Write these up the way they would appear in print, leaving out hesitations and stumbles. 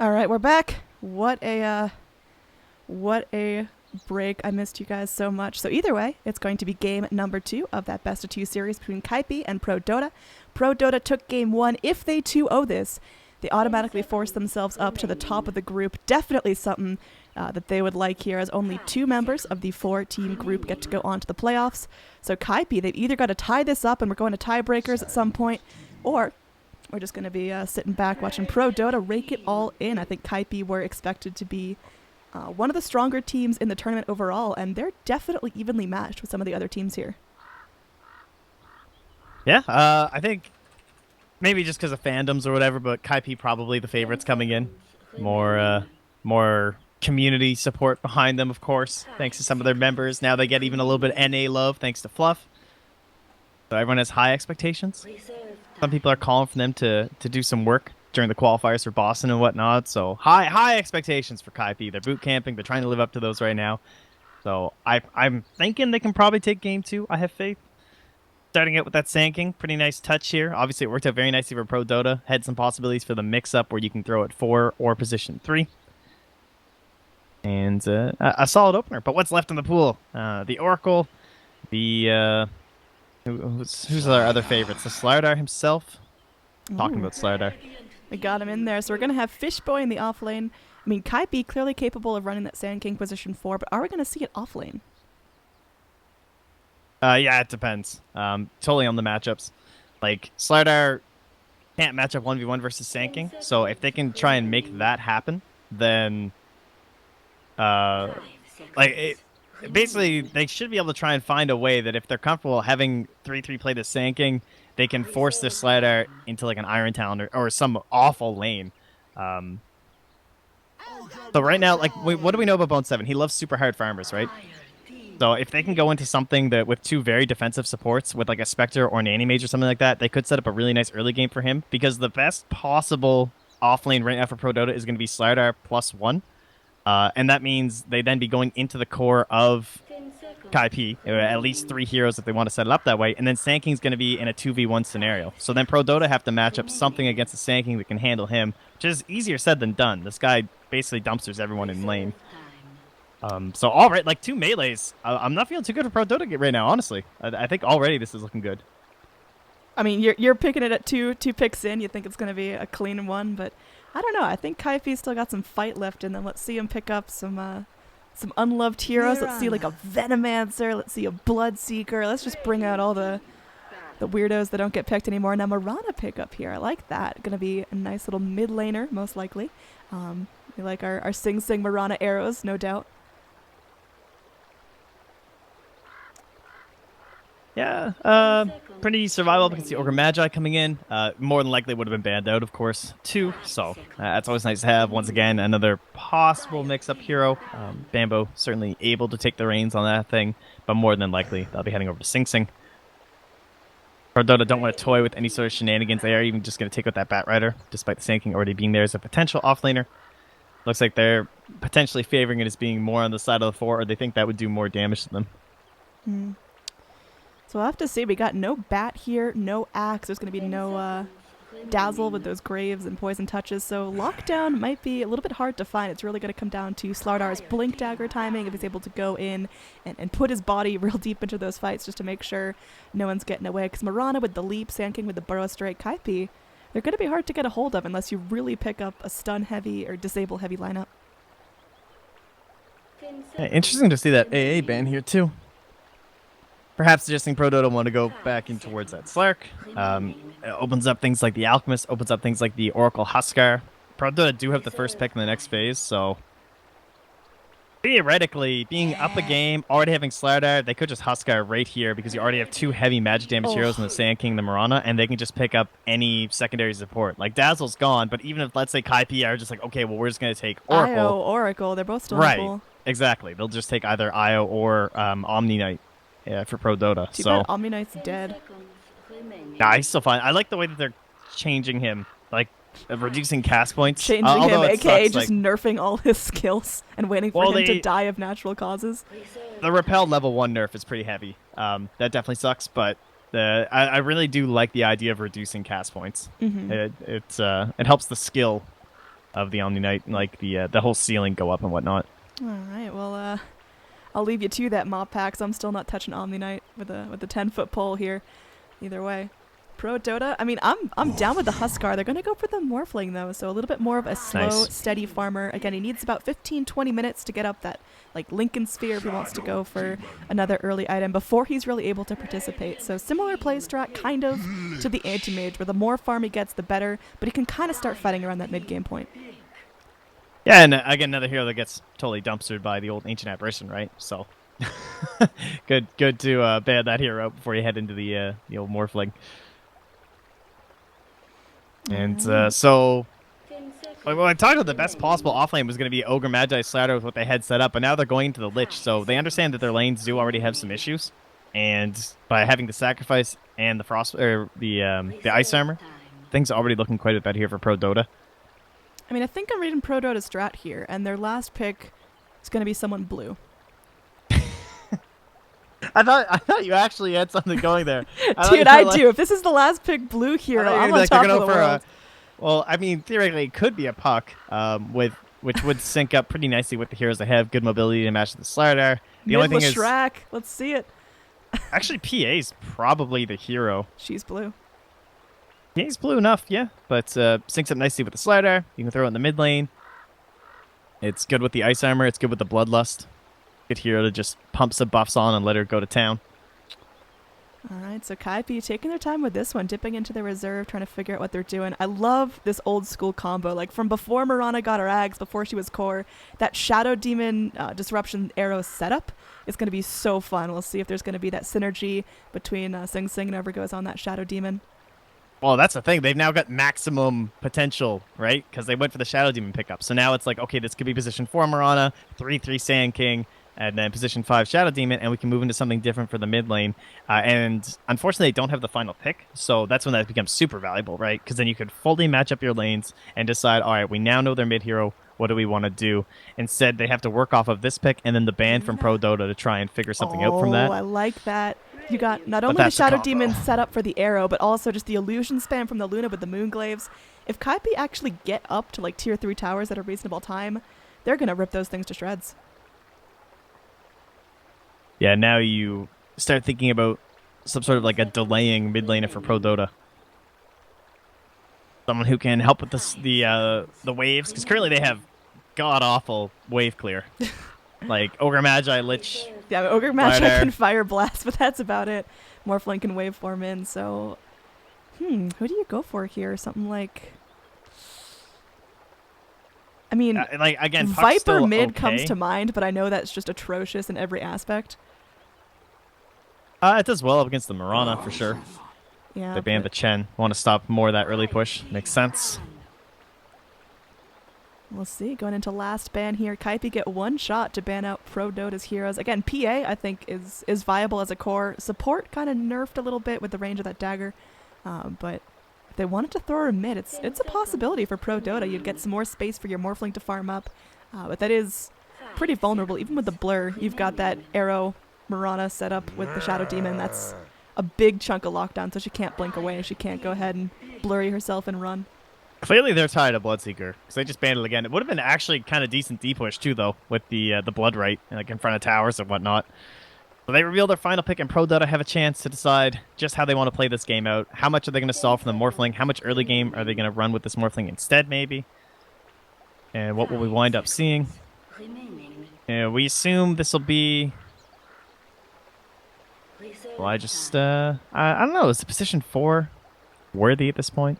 All right, we're back. What a break. I missed you guys so much. So either way, it's going to be game number 2 of that best of 2 series between Kaipi and ProDotA. ProDotA took game 1. If they 2-0 this, they automatically force themselves up to the top of the group. Definitely something that they would like here, as only 2 members of the 4-team group get to go on to the playoffs. So Kaipi, they've either got to tie this up and we're going to tiebreakers at some point, or we're just going to be sitting back watching ProDotA rake it all in. I think Kaipi were expected to be one of the stronger teams in the tournament overall, and they're definitely evenly matched with some of the other teams here. Yeah, I think maybe just because of fandoms or whatever, but Kaipi probably the favorites coming in. More community support behind them, of course, thanks to some of their members. Now they get even a little bit of NA love thanks to Fluff. So everyone has high expectations. Some people are calling for them to do some work during the qualifiers for Boston and whatnot. So high expectations for Kaipi. They're boot camping. They're trying to live up to those right now. So I'm thinking they can probably take game 2. I have faith. Starting out with that Sand King, pretty nice touch here. Obviously, it worked out very nicely for ProDotA. Had some possibilities for the mix-up where you can throw it 4 or position 3. And a solid opener. But what's left in the pool? The Oracle, the who's our other favorites? The Slardar himself. Talking about Slardar. We got him in there. So we're going to have Fishboy in the off lane. I mean, Kaipi clearly capable of running that Sand King position 4, but are we going to see it off lane? Yeah, it depends. Totally on the matchups. Like, Slardar can't match up 1v1 versus Sand King, so if they can try and make that happen, then basically they should be able to try and find a way that if they're comfortable having 3-3 play the Sand King, they can force this Slardar into like an Iron Talon or some awful lane. So right now, like, what do we know about Bone 7? He loves super hard farmers, right? So if they can go into something that with 2 very defensive supports, with like a Spectre or an Animage or something like that, they could set up a really nice early game for him, because the best possible offlane right now for ProDotA is going to be Slardar +1. And that means they then be going into the core of Kaipi, at least 3 heroes if they want to set it up that way, and then Sand King's going to be in a 2v1 scenario. So then ProDotA have to match up something against the Sand King that can handle him, which is easier said than done. This guy basically dumpsters everyone in lane. So all right, like 2 melees. I'm not feeling too good for ProDotA right now, honestly. I think already this is looking good. I mean, you're picking it at two picks in. You think it's going to be a clean one, but I don't know. I think Kaipi's still got some fight left in them. Let's see him pick up some unloved heroes. Let's see like a Venomancer. Let's see a Bloodseeker. Let's just bring out all the weirdos that don't get picked anymore. Now Mirana pick up here. I like that. Going to be a nice little mid laner, most likely. We like our Sing Sing Mirana arrows, no doubt. Yeah, pretty survivable against the Ogre Magi coming in. More than likely would have been banned out, of course, too. So that's always nice to have. Once again, another possible mix-up hero. Bambo certainly able to take the reins on that thing, but more than likely they'll be heading over to Sing Sing. ProDotA don't want to toy with any sort of shenanigans. They are even just going to take out that Bat Rider, despite the Sand King already being there as a potential offlaner. Looks like they're potentially favoring it as being more on the side of the 4, or they think that would do more damage to them. So we'll have to see. We got no Bat here, no Axe. There's going to be no Dazzle with those Graves and Poison Touches. So Lockdown might be a little bit hard to find. It's really going to come down to Slardar's Blink Dagger timing, if he's able to go in and put his body real deep into those fights just to make sure no one's getting away. Because Mirana with the Leap, Sand King with the Burrow Strike, Kaipi, they're going to be hard to get a hold of unless you really pick up a stun-heavy or disable-heavy lineup. Yeah, interesting to see that AA ban here, too. Perhaps suggesting ProDotA want to go back in towards that Slark. It opens up things like the Alchemist, opens up things like the Oracle Huskar. ProDotA do have the first pick in the next phase, so theoretically, being up a game, already having Slardar, they could just Huskar right here because you already have 2 heavy magic damage heroes in the Sand King, the Mirana, and they can just pick up any secondary support. Like, Dazzle's gone, but even if, let's say, Kaipi are just like, okay, well, we're just going to take Oracle. Io, Oracle, they're both still in the pool. Exactly. They'll just take either Io or Omni Knight. Yeah, for ProDotA. Too bad Omni Knight's dead. Nah, he's still fine. I like the way that they're changing him, like reducing cast points. Changing him, aka just nerfing all his skills and waiting for him to die of natural causes. The Repel level 1 nerf is pretty heavy. That definitely sucks, but I really do like the idea of reducing cast points. It helps the skill the Omni Knight and like the whole ceiling go up and whatnot. All right, well, I'll leave you to that mob pack, 'cause I'm still not touching Omni Knight with the 10-foot pole here. Either way. ProDotA, I mean, I'm down with the Huskar. They're going to go for the Morphling, though, so a little bit more of a slow, Nice. steady farmer. Again, he needs about 15-20 minutes to get up that, like, Lincoln Sphere if he wants to go for another early item before he's really able to participate. So similar play strat, kind of, to the Anti-Mage, where the more farm he gets, the better, but he can kind of start fighting around that mid-game point. Yeah, and again, another hero that gets totally dumpstered by the old Ancient Apparition, right? So, good to ban that hero out before you head into the old Morphling. And so, well, I talked about the best possible offlane was going to be Ogre Magi Slatter with what they had set up, but now they're going into the Lich, so they understand that their lanes do already have some issues, and by having the sacrifice and the frost or the ice armor, things are already looking quite a bit here for ProDotA. I mean, I think I'm reading ProDotA strat here, and their last pick is going to be someone blue. I thought you actually had something going there. Dude, I do. If this is the last pick blue hero, I'm on top of the world. Well, I mean, theoretically, it could be a puck, which would sync up pretty nicely with the heroes they have. Good mobility to match the Slardar. The only thing is, Shrek. Let's see it. Actually, PA's probably the hero. She's blue. PA's blue enough, yeah, but syncs up nicely with the Slardar. You can throw it in the mid lane. It's good with the ice armor. It's good with the bloodlust. Good hero to just pump some buffs on and let her go to town. All right, so Kaipi taking their time with this one, dipping into their reserve, trying to figure out what they're doing. I love this old school combo, like from before Mirana got her Ags, before she was core, that Shadow Demon Disruption arrow setup is going to be so fun. We'll see if there's going to be that synergy between Sing Sing and whoever goes on that Shadow Demon. Well, that's the thing. They've now got maximum potential, right? Because they went for the Shadow Demon pickup. So now it's like, okay, this could be position 4 Mirana, 3/3 Sand King, and then position 5 Shadow Demon, and we can move into something different for the mid lane. And unfortunately, they don't have the final pick, so that's when that becomes super valuable, right? Because then you could fully match up your lanes and decide, all right, we now know their mid hero. What do we want to do? Instead, they have to work off of this pick and then the ban from ProDotA to try and figure something out from that. Oh, I like that. You got not only the Shadow Demon set up for the arrow, but also just the illusion spam from the Luna with the Moonglaves. If Kaipi actually get up to like tier 3 towers at a reasonable time, they're going to rip those things to shreds. Yeah, now you start thinking about some sort of like a delaying mid laner for ProDotA. Someone who can help with this, the waves, because currently they have god-awful wave clear. Like Ogre Magi, Lich. Yeah, Ogre Magi can Fire Blast, but that's about it. Morphling can waveform in, so... who do you go for here? Something like... I mean, like again, Viper mid comes to mind, but I know that's just atrocious in every aspect. It does well up against the Mirana, for sure. Yeah, They banned the Chen. Want to stop more of that early push. Makes sense. We'll see. Going into last ban here, Kaipi get one shot to ban out ProDotA's heroes. Again, PA, I think, is viable as a core. Support kind of nerfed a little bit with the range of that dagger. But if they wanted to throw her mid, it's a possibility for ProDotA. You'd get some more space for your Morphling to farm up. But that is pretty vulnerable. Even with the blur, you've got that arrow Mirana set up with the Shadow Demon. That's a big chunk of lockdown, so she can't blink away. She can't go ahead and blurry herself and run. Clearly they're tired of Bloodseeker, because they just banned it again. It would have been actually kind of decent D-push, too, though, with the Blood Right, like in front of towers and whatnot. So they reveal their final pick, and ProDotA have a chance to decide just how they want to play this game out. How much are they going to solve from the Morphling? How much early game are they going to run with this Morphling instead, maybe? And what will we wind up seeing? We assume this will be... Well, I don't know. Is the position 4 worthy at this point?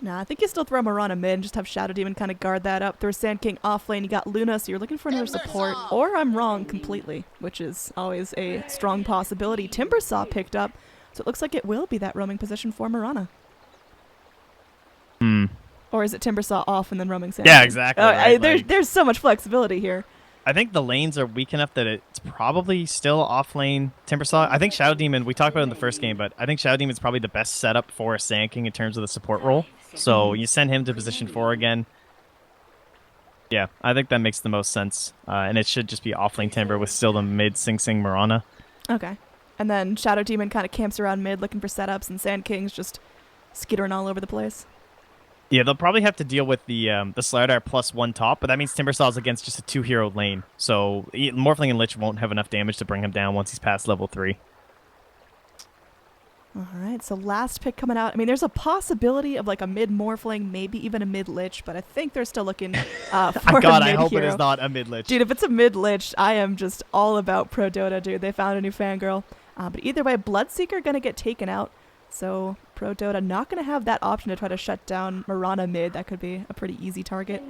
Nah, I think you still throw Mirana mid and just have Shadow Demon kind of guard that up. Throw Sand King off lane. You got Luna, so you're looking for another support. Or I'm wrong completely, which is always a strong possibility. Timbersaw picked up, so it looks like it will be that roaming position for Mirana. Or is it Timbersaw off and then roaming Sand King? Yeah, exactly. Right? There's so much flexibility here. I think the lanes are weak enough that it's probably still off-lane Timbersaw. I think Shadow Demon, we talked about it in the first game, but I think Shadow Demon is probably the best setup for a Sand King in terms of the support role. So you send him to position 4 again. Yeah, I think that makes the most sense. And it should just be off-lane Timber with still the mid Sing Sing Mirana. Okay. And then Shadow Demon kind of camps around mid looking for setups, and Sand King's just skittering all over the place. Yeah, they'll probably have to deal with the Slardar plus 1 top, but that means Timbersaw's against just a 2-hero lane. So Morphling and Lich won't have enough damage to bring him down once he's past level 3. All right, so last pick coming out. I mean, there's a possibility of like a mid Morphling, maybe even a mid Lich, but I think they're still looking for God, a mid I hope hero. it is not a mid Lich. Dude, if it's a mid Lich, I am just all about ProDotA, dude. They found a new fangirl. But either way, Bloodseeker going to get taken out. So ProDotA not going to have that option to try to shut down Mirana mid. That could be a pretty easy target.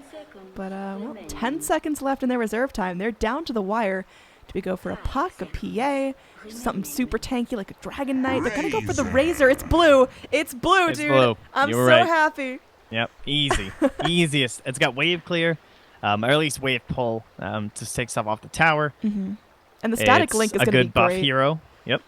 But, well, 10 seconds left in their reserve time. They're down to the wire. Do we go for a puck, a PA, something super tanky like a Dragon Knight? They're going to go for the Razor. It's blue. It's blue, It's dude. blue. I'm You so were right. happy. Yep, easy. Easiest. It's got wave clear, or at least wave pull to take stuff off the tower. And the static It's link is a going to be good buff great. hero. Yep.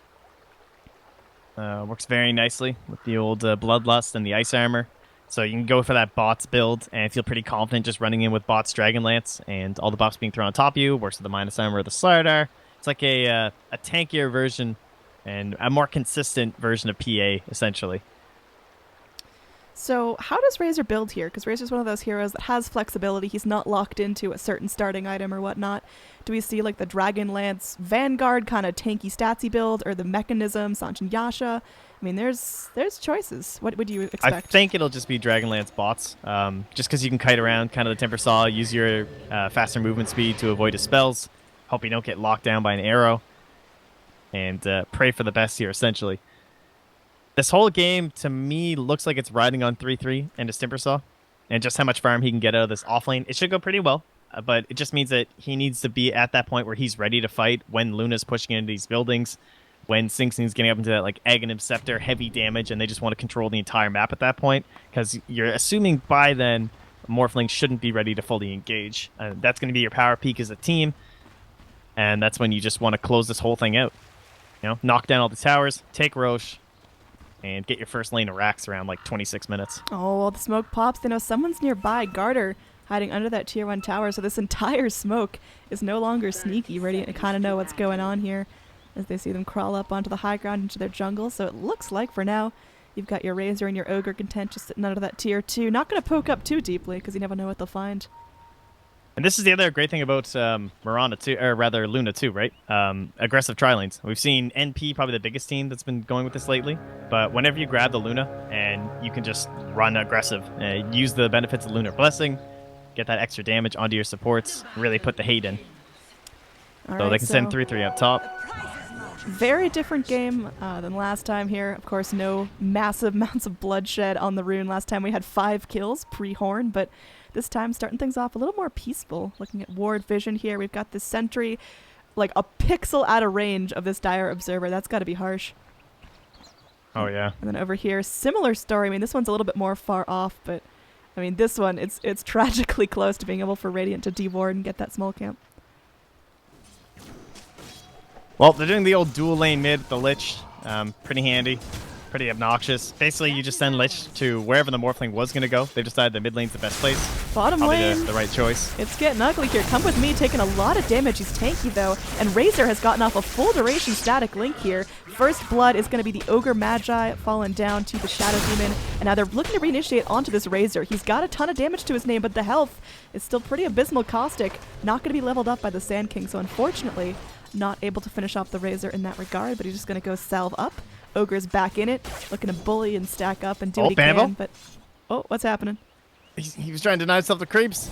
Works very nicely with the old Bloodlust and the Ice Armor. So you can go for that bots build and feel pretty confident just running in with bots Dragonlance and all the buffs being thrown on top of you. Works with the minus armor or the Slardar. It's like a tankier version and a more consistent version of PA, essentially. So how does Razor build here? Because Razor's one of those heroes that has flexibility. He's not locked into a certain starting item or whatnot. Do we see like the Dragonlance Vanguard kind of tanky statsy build, or the Mechanism Sanchin Yasha? I mean, there's choices. What would you expect? I think it'll just be Dragonlance bots, just because you can kite around kind of the Timbersaw, use your faster movement speed to avoid his spells, hope you don't get locked down by an arrow, and pray for the best here, essentially. This whole game, to me, looks like it's riding on 3-3 and his Timbersaw, and just how much farm he can get out of this offlane. It should go pretty well, but it just means that he needs to be at that point where he's ready to fight when Luna's pushing into these buildings, when Sing Sing's getting up into that like Aghanim Scepter, heavy damage, and they just want to control the entire map at that point, because you're assuming by then Morphling shouldn't be ready to fully engage. That's going to be your power peak as a team, and that's when you just want to close this whole thing out. You know, knock down all the towers, take Roche, and get your first lane of racks around like 26 minutes. Oh, well, the smoke pops. They know someone's nearby. Garter hiding under that tier 1 tower. So this entire smoke is no longer sneaky, ready to kind of know what's going on here as they see them crawl up onto the high ground into their jungle. So it looks like for now you've got your Razor and your Ogre content just sitting under that tier 2. Not going to poke up too deeply because you never know what they'll find. And this is the other great thing about Mirana too, or rather Luna too, right? Aggressive tri-lanes. We've seen NP, probably the biggest team that's been going with this lately. But whenever you grab the Luna and you can just run aggressive, use the benefits of Lunar Blessing, get that extra damage onto your supports, really put the hate in. All So right, they can send 3-3 up top. Very different game than last time here. Of course, no massive amounts of bloodshed on the rune. Last time we had 5 kills pre-horn, but this time starting things off a little more peaceful. Looking at ward vision here, we've got this sentry like a pixel out of range of this dire observer. That's got to be harsh. Oh yeah. And then over here, similar story. I mean, this one's a little bit more far off, but I mean, this one, it's tragically close to being able for Radiant to deward and get that small camp. Well, they're doing the old dual lane mid with the Lich. Pretty handy. Pretty obnoxious. Basically, you just send Lich to wherever the Morphling was going to go. They've decided the mid lane's the best place. Bottom Probably lane. the right choice. It's getting ugly here. Come with me, taking a lot of damage. He's tanky, though. And Razor has gotten off a full duration static link here. First blood is going to be the Ogre Magi falling down to the Shadow Demon. And now they're looking to reinitiate onto this Razor. He's got a ton of damage to his name, but the health is still pretty abysmal caustic. Not going to be leveled up by the Sand King, so unfortunately, not able to finish off the Razor in that regard, but he's just going to go salve up. Ogre's back in it, looking to bully and stack up and do what he Bambo. can, but... Oh, what's happening? He was trying to deny himself the creeps.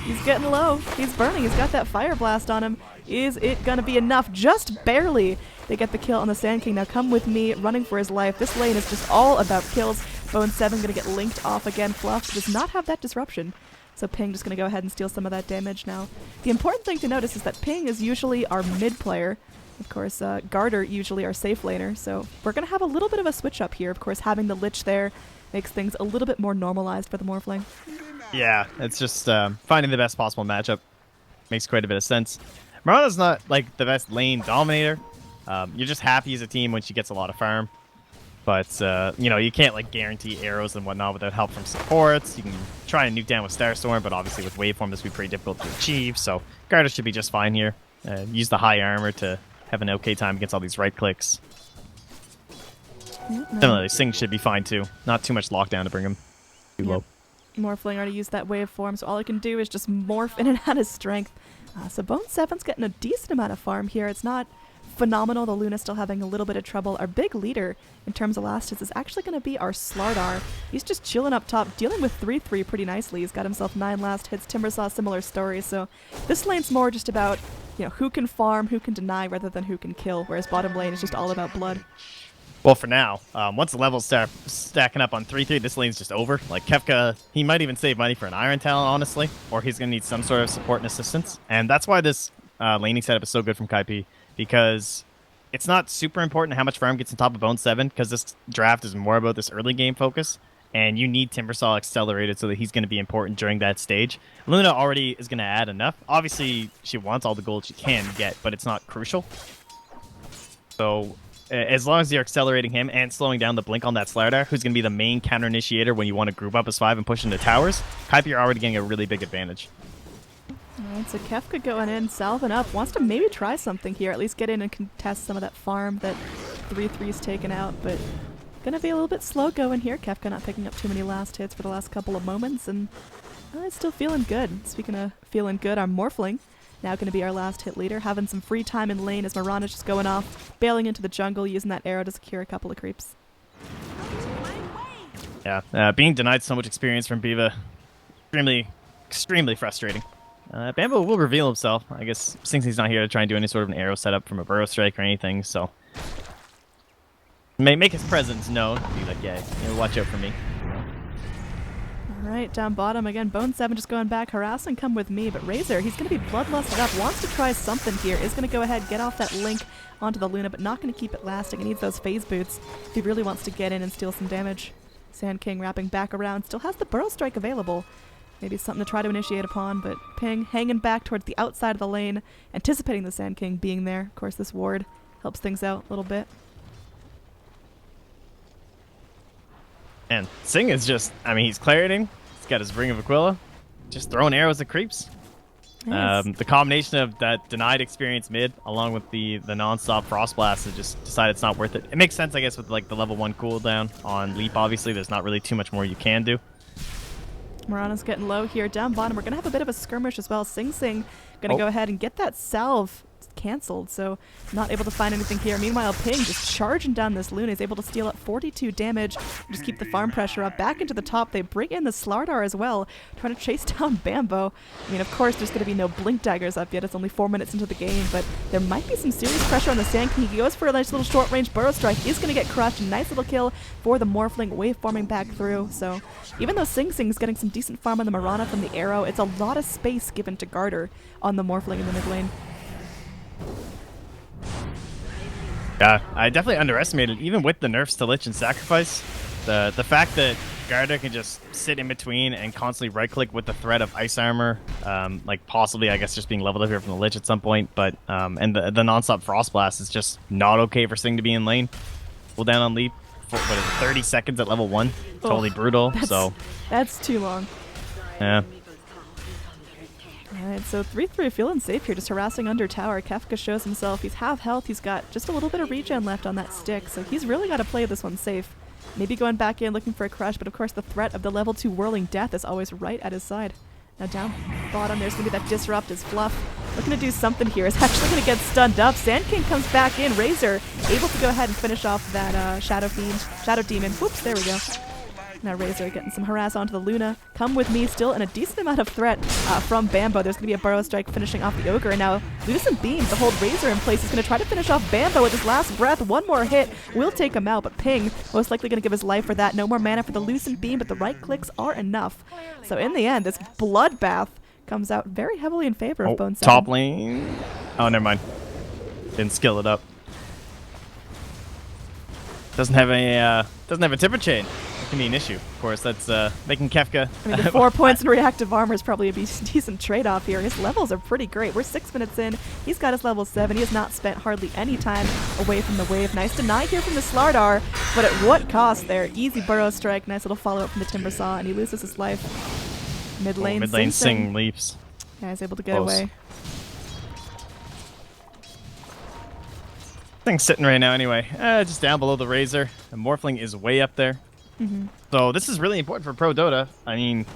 He's getting low. He's burning. He's got that fire blast on him. Is it going to be enough? Just barely. They get the kill on the Sand King. Now come with me, running for his life. This lane is just all about kills. Bone 7 going to get linked off again. Fluff does not have that disruption. So Ping just going to go ahead and steal some of that damage now. The important thing to notice is that Ping is usually our mid player. Of course, Garter usually our safe laner. So we're going to have a little bit of a switch up here. Of course, having the Lich there makes things a little bit more normalized for the Morphling. Yeah, it's just finding the best possible matchup. Makes quite a bit of sense. Mirana's not like the best lane dominator. You're just happy as a team when she gets a lot of farm. But, you know, you can't like guarantee arrows and whatnot without help from supports. You can try and nuke down with Starstorm, but obviously with Waveform this would be pretty difficult to achieve. So Garter should be just fine here. Use the high armor to have an okay time against all these right clicks. Similarly, Sing should be fine too. Not too much lockdown to bring him. Too low. Morphling already used that waveform, so all I can do is just morph in and out his strength. So Bone 7's getting a decent amount of farm here. It's not phenomenal. The Luna still having a little bit of trouble. Our big leader in terms of last hits is actually going to be our Slardar. He's just chilling up top, dealing with 3-3 pretty nicely. He's got himself 9 last hits. Timbersaw, similar story. So this lane's more just about, you know, who can farm, who can deny, rather than who can kill, whereas bottom lane is just all about blood. Well, for now, once the levels start stacking up on 3-3, this lane's just over. Like, Kefka, he might even save money for an Iron Talent, honestly, or he's going to need some sort of support and assistance. And that's why this laning setup is so good from Kaipi, because it's not super important how much farm gets on top of Bone 7, because this draft is more about this early game focus, and you need Timbersaw accelerated so that he's going to be important during that stage. Luna already is going to add enough. Obviously, she wants all the gold she can get, but it's not crucial. So as long as you're accelerating him and slowing down the blink on that Slardar, who's going to be the main counter initiator when you want to group up as 5 and push into towers, Kaipi, you're already getting a really big advantage. Alright, so Kefka going in, salving up, wants to maybe try something here, at least get in and contest some of that farm that 3-3's taken out, but gonna be a little bit slow going here. Kefka not picking up too many last hits for the last couple of moments, and it's still feeling good. Speaking of feeling good, our Morphling now going to be our last hit leader, having some free time in lane as Mirana's just going off, bailing into the jungle, using that arrow to secure a couple of creeps. Yeah, being denied so much experience from Biva, extremely frustrating. Bambo will reveal himself. I guess since he's not here to try and do any sort of an arrow setup from a burrow strike or anything, so make his presence known. Be like, yeah, watch out for me. Alright, down bottom again. Bone 7 just going back, harassing, come with me, but Razor, he's going to be bloodlusted up, wants to try something here, is going to go ahead, get off that link onto the Luna, but not going to keep it lasting. He needs those phase boots if he really wants to get in and steal some damage. Sand King wrapping back around, still has the burrow strike available. Maybe something to try to initiate upon, but Ping hanging back towards the outside of the lane, anticipating the Sand King being there. Of course, this ward helps things out a little bit. And Singh is just, I mean, he's clarioning. He's got his Ring of Aquila. Just throwing arrows at creeps. Nice. The combination of that denied experience mid, along with the non-stop Frost Blast, has just decided it's not worth it. It makes sense, I guess, with like the level 1 cooldown on Leap, obviously. There's not really too much more you can do. Mirana's getting low here. Down bottom, we're going to have a bit of a skirmish as well. Sing Sing going to go ahead and get that salve canceled, so not able to find anything here. Meanwhile, Ping just charging down this Luna. He's able to steal up 42 damage, just keep the farm pressure up. Back into the top, they bring in the Slardar as well, trying to chase down Bambo. I mean, of course, there's going to be no blink daggers up yet. It's only 4 minutes into the game, but there might be some serious pressure on the Sand King. He goes for a nice little short-range burrow strike. He's going to get crushed. Nice little kill for the Morphling, waveforming back through. So even though Sing Sing's getting some decent farm on the Mirana from the arrow, it's a lot of space given to Garter on the Morphling in the mid lane. Yeah, I definitely underestimated, even with the nerfs to Lich and Sacrifice, the fact that Garda can just sit in between and constantly right-click with the threat of Ice Armor, like possibly, I guess, just being leveled up here from the Lich at some point, but and the non-stop Frost Blast is just not okay for Sing to be in lane. Pull down on Leap for, what is it, 30 seconds at level 1? Totally brutal, so... That's too long. Yeah. Alright, so 3-3 feeling safe here, just harassing under tower. Kefka shows himself. He's half health. He's got just a little bit of regen left on that stick, so he's really got to play this one safe. Maybe going back in looking for a crush, but of course the threat of the level 2 Whirling Death is always right at his side. Now down bottom, there's going to be that Disrupt as Fluff. Looking to do something here. Is actually going to get stunned up. Sand King comes back in. Razor able to go ahead and finish off that Shadow Demon. Whoops, there we go. Now Razor getting some harass onto the Luna. Come with me, still in a decent amount of threat from Bambo. There's going to be a Burrow Strike finishing off the Ogre. And now Lucent Beam to hold Razor in place. He's going to try to finish off Bambo with his last breath. One more hit will take him out, but Ping most likely going to give his life for that. No more mana for the Lucent Beam, but the right clicks are enough. So in the end, this bloodbath comes out very heavily in favor of Bone 7. Top lane. Oh, never mind. Didn't skill it up. Doesn't have a Tipper Chain. That can be an issue. Of course, that's making Kefka. I mean, the 4 points in reactive armor is probably a decent trade-off here. His levels are pretty great. We're 6 minutes in. He's got his level 7. He has not spent hardly any time away from the wave. Nice deny here from the Slardar, but at what cost there? Easy Burrow Strike. Nice little follow-up from the Timbersaw, and he loses his life. Mid lane, mid lane Sing leaps. Yeah, he's able to get away. Thing's sitting right now anyway. Just down below the Razor. The Morphling is way up there. So this is really important for ProDotA. I mean,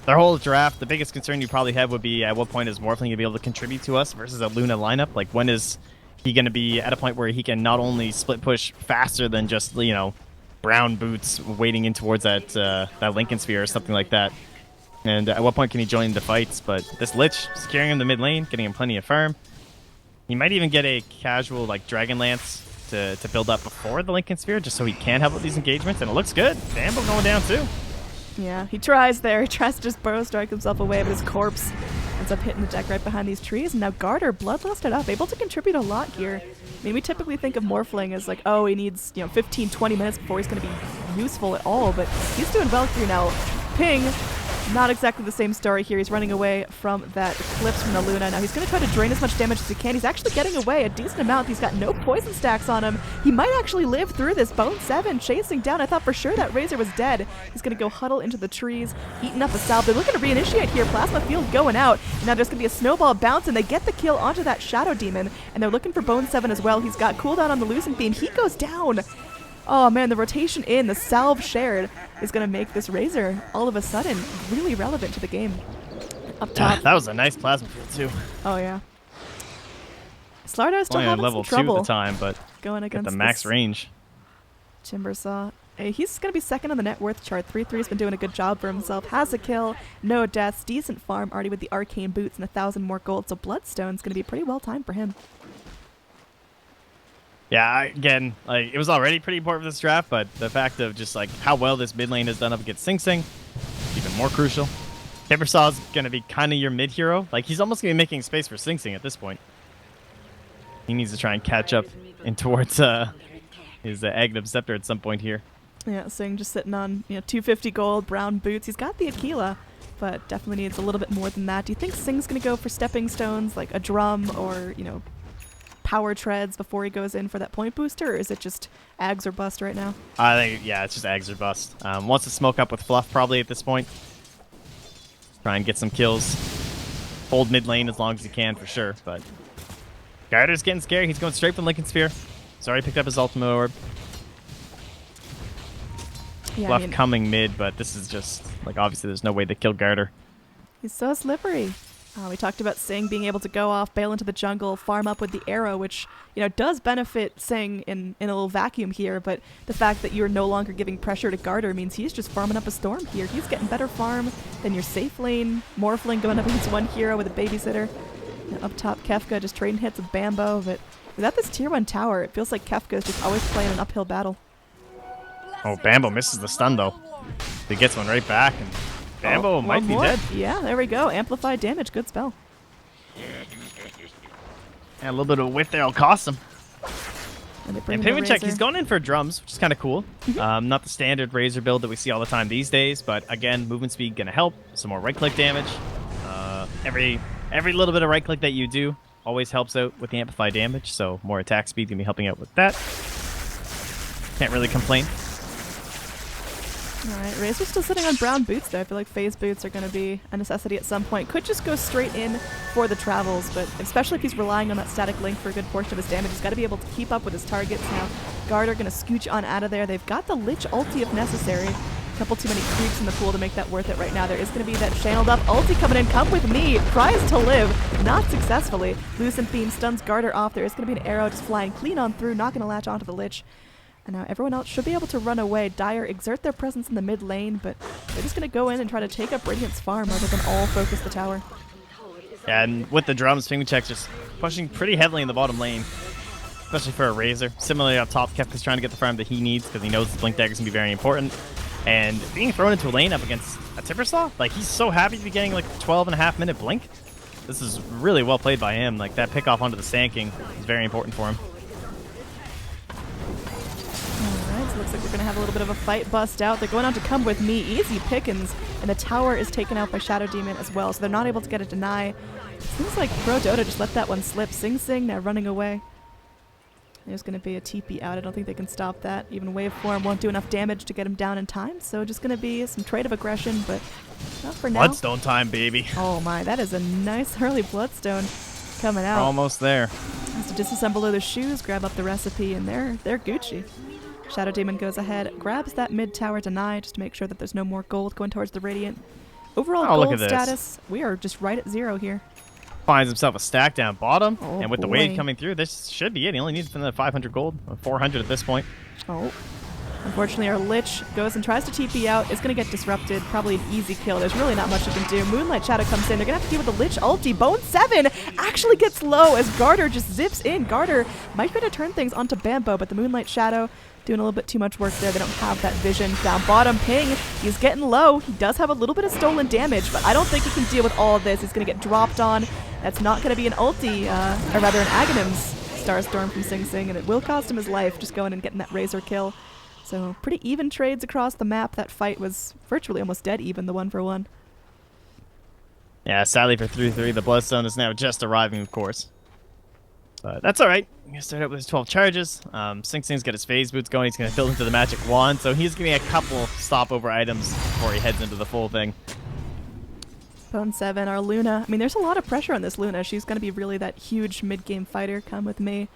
their whole draft, the biggest concern you probably have would be at what point is Morphling going to be able to contribute to us versus a Luna lineup? Like, when is he going to be at a point where he can not only split push faster than just, you know, brown boots wading in towards that Lincoln Sphere or something like that? And at what point can he join the fights? But this Lich, securing him the mid lane, getting him plenty of farm. He might even get a casual, like, Dragon Lance to build up before the Lincoln Sphere, just so he can help with these engagements. And it looks good. Bambo going down, too. Yeah, he tries there. He tries to just burrow strike himself away, but his corpse ends up hitting the deck right behind these trees. And now Garter bloodlusted up, able to contribute a lot here. I mean, we typically think of Morphling as like, oh, he needs, 15, 20 minutes before he's going to be useful at all, but he's doing well here now. Ping, not exactly the same story here. He's running away from that Eclipse from the Luna. Now he's going to try to drain as much damage as he can. He's actually getting away a decent amount. He's got no poison stacks on him. He might actually live through this. Bone 7 chasing down. I thought for sure that Razor was dead. He's going to go huddle into the trees, eating up a salve. They're looking to reinitiate here. Plasma Field going out. And now there's going to be a snowball bounce, and they get the kill onto that Shadow Demon. And they're looking for Bone 7 as well. He's got cooldown on the Lucent Beam. He goes down. Oh man, the rotation in, the salve shared, is going to make this Razor all of a sudden really relevant to the game. Up top. That was a nice plasma field too. Oh yeah. Slardo still only having level some trouble 2 at the time, but going at against the max this range. Timbersaw. Hey, he's going to be second on the net worth chart. 3-3's been doing a good job for himself. Has a kill, no deaths, decent farm already with the arcane boots and 1,000 more gold. So Bloodstone's going to be pretty well timed for him. Yeah, again, like, it was already pretty important for this draft, but the fact of just like how well this mid lane has done up against Sing Sing, even more crucial. Timbersaw's gonna be kind of your mid hero. Like, he's almost gonna be making space for Sing Sing at this point. He needs to try and catch up in towards his Aghanim Scepter at some point here. Yeah, Sing just sitting on 250 gold, brown boots. He's got the Aquila, but definitely needs a little bit more than that. Do you think Sing's gonna go for stepping stones like a drum or power treads before he goes in for that point booster, or is it just Ags or bust right now? I think, yeah, it's just Ags or bust. Wants to smoke up with Fluff probably at this point. Try and get some kills. Hold mid lane as long as he can for sure, but Garter's getting scary. He's going straight for Lincoln Sphere. He's already picked up his ultimate orb. Yeah, Fluff coming mid, but this is just, like, obviously there's no way to kill Garter. He's so slippery. We talked about Sing being able to go off, bail into the jungle, farm up with the arrow, which, does benefit Sing in a little vacuum here, but the fact that you're no longer giving pressure to Garter means he's just farming up a storm here. He's getting better farm than your safe lane. Morphling going up against one hero with a babysitter. Up top, Kefka just trading hits with Bambo, but without this tier 1 tower, it feels like Kefka's just always playing an uphill battle. Oh, Bambo misses the stun, though. He gets one right back, and Bambo might be dead. Yeah, there we go. Amplified damage. Good spell. And a little bit of whiff there will cost him. And Payment check, he's going in for drums, which is kind of cool. Not the standard Razor build that we see all the time these days, but again, movement speed going to help. Some more right-click damage. Every little bit of right-click that you do always helps out with the amplified damage, so more attack speed going to be helping out with that. Can't really complain. Alright, Razor's still sitting on brown boots though. I feel like phase boots are going to be a necessity at some point. Could just go straight in for the travels, but especially if he's relying on that static link for a good portion of his damage, he's got to be able to keep up with his targets now. Garter going to scooch on out of there. They've got the Lich ulti if necessary. A couple too many creeps in the pool to make that worth it right now. There is going to be that channeled up ulti coming in. Come with me. Tries to live. Not successfully. Lucent Beam stuns Garter off. There is going to be an arrow just flying clean on through. Not going to latch onto the Lich. And now everyone else should be able to run away. Dire exert their presence in the mid lane, but they're just going to go in and try to take up Radiant's farm rather than all focus the tower. Yeah, and with the drums, Pingman Check's just pushing pretty heavily in the bottom lane, especially for a Razor. Similarly up top, Kefka's trying to get the farm that he needs because he knows the Blink Dagger's going to be very important. And being thrown into a lane up against a Timbersaw, like, he's so happy to be getting like a 12.5-minute Blink. This is really well played by him. Like, that pick off onto the Sand King is very important for him. Looks like we're going to have a little bit of a fight bust out. They're going on to come with me. Easy pickings. And the tower is taken out by Shadow Demon as well, so they're not able to get a deny. Seems like ProDotA just let that one slip. Sing Sing now running away. There's going to be a TP out. I don't think they can stop that. Even Waveform won't do enough damage to get him down in time, so just going to be some trade of aggression, but not for now. Bloodstone time, baby. Oh my, that is a nice early Bloodstone coming out. We're almost there. Has to disassemble those shoes, grab up the recipe, and they're Gucci. Shadow Demon goes ahead, grabs that mid tower deny just to make sure that there's no more gold going towards the Radiant. Overall look gold at this. status, we are just right at 0 here. Finds himself a stack down bottom, Oh, and with the wave coming through, this should be it. He only needs another 500 gold, or 400 at this point. Oh. Unfortunately, our Lich goes and tries to TP out. It's going to get disrupted. Probably an easy kill. There's really not much you can do. Moonlight Shadow comes in. They're going to have to deal with the Lich ulti. Bone 7 actually gets low as Garter just zips in. Garter might be able to turn things onto Bambo, but the Moonlight Shadow doing a little bit too much work there. They don't have that vision. Down bottom, Ping. He's getting low. He does have a little bit of stolen damage, but I don't think he can deal with all of this. He's going to get dropped on. That's not going to be an ulti, or rather an Aghanim's Starstorm from Sing Sing, and it will cost him his life just going and getting that Razor kill. So pretty even trades across the map. That fight was virtually almost dead even, the 1-for-1. Yeah, sadly for 3-3, the Bloodstone is now just arriving, of course. But that's all right. He's going to start out with his 12 charges. Sing Sing's got his phase boots going. He's going to build into the magic wand, so he's getting a couple stopover items before he heads into the full thing. Bone 7, our Luna. I mean, there's a lot of pressure on this Luna. She's going to be really that huge mid-game fighter. Come with me.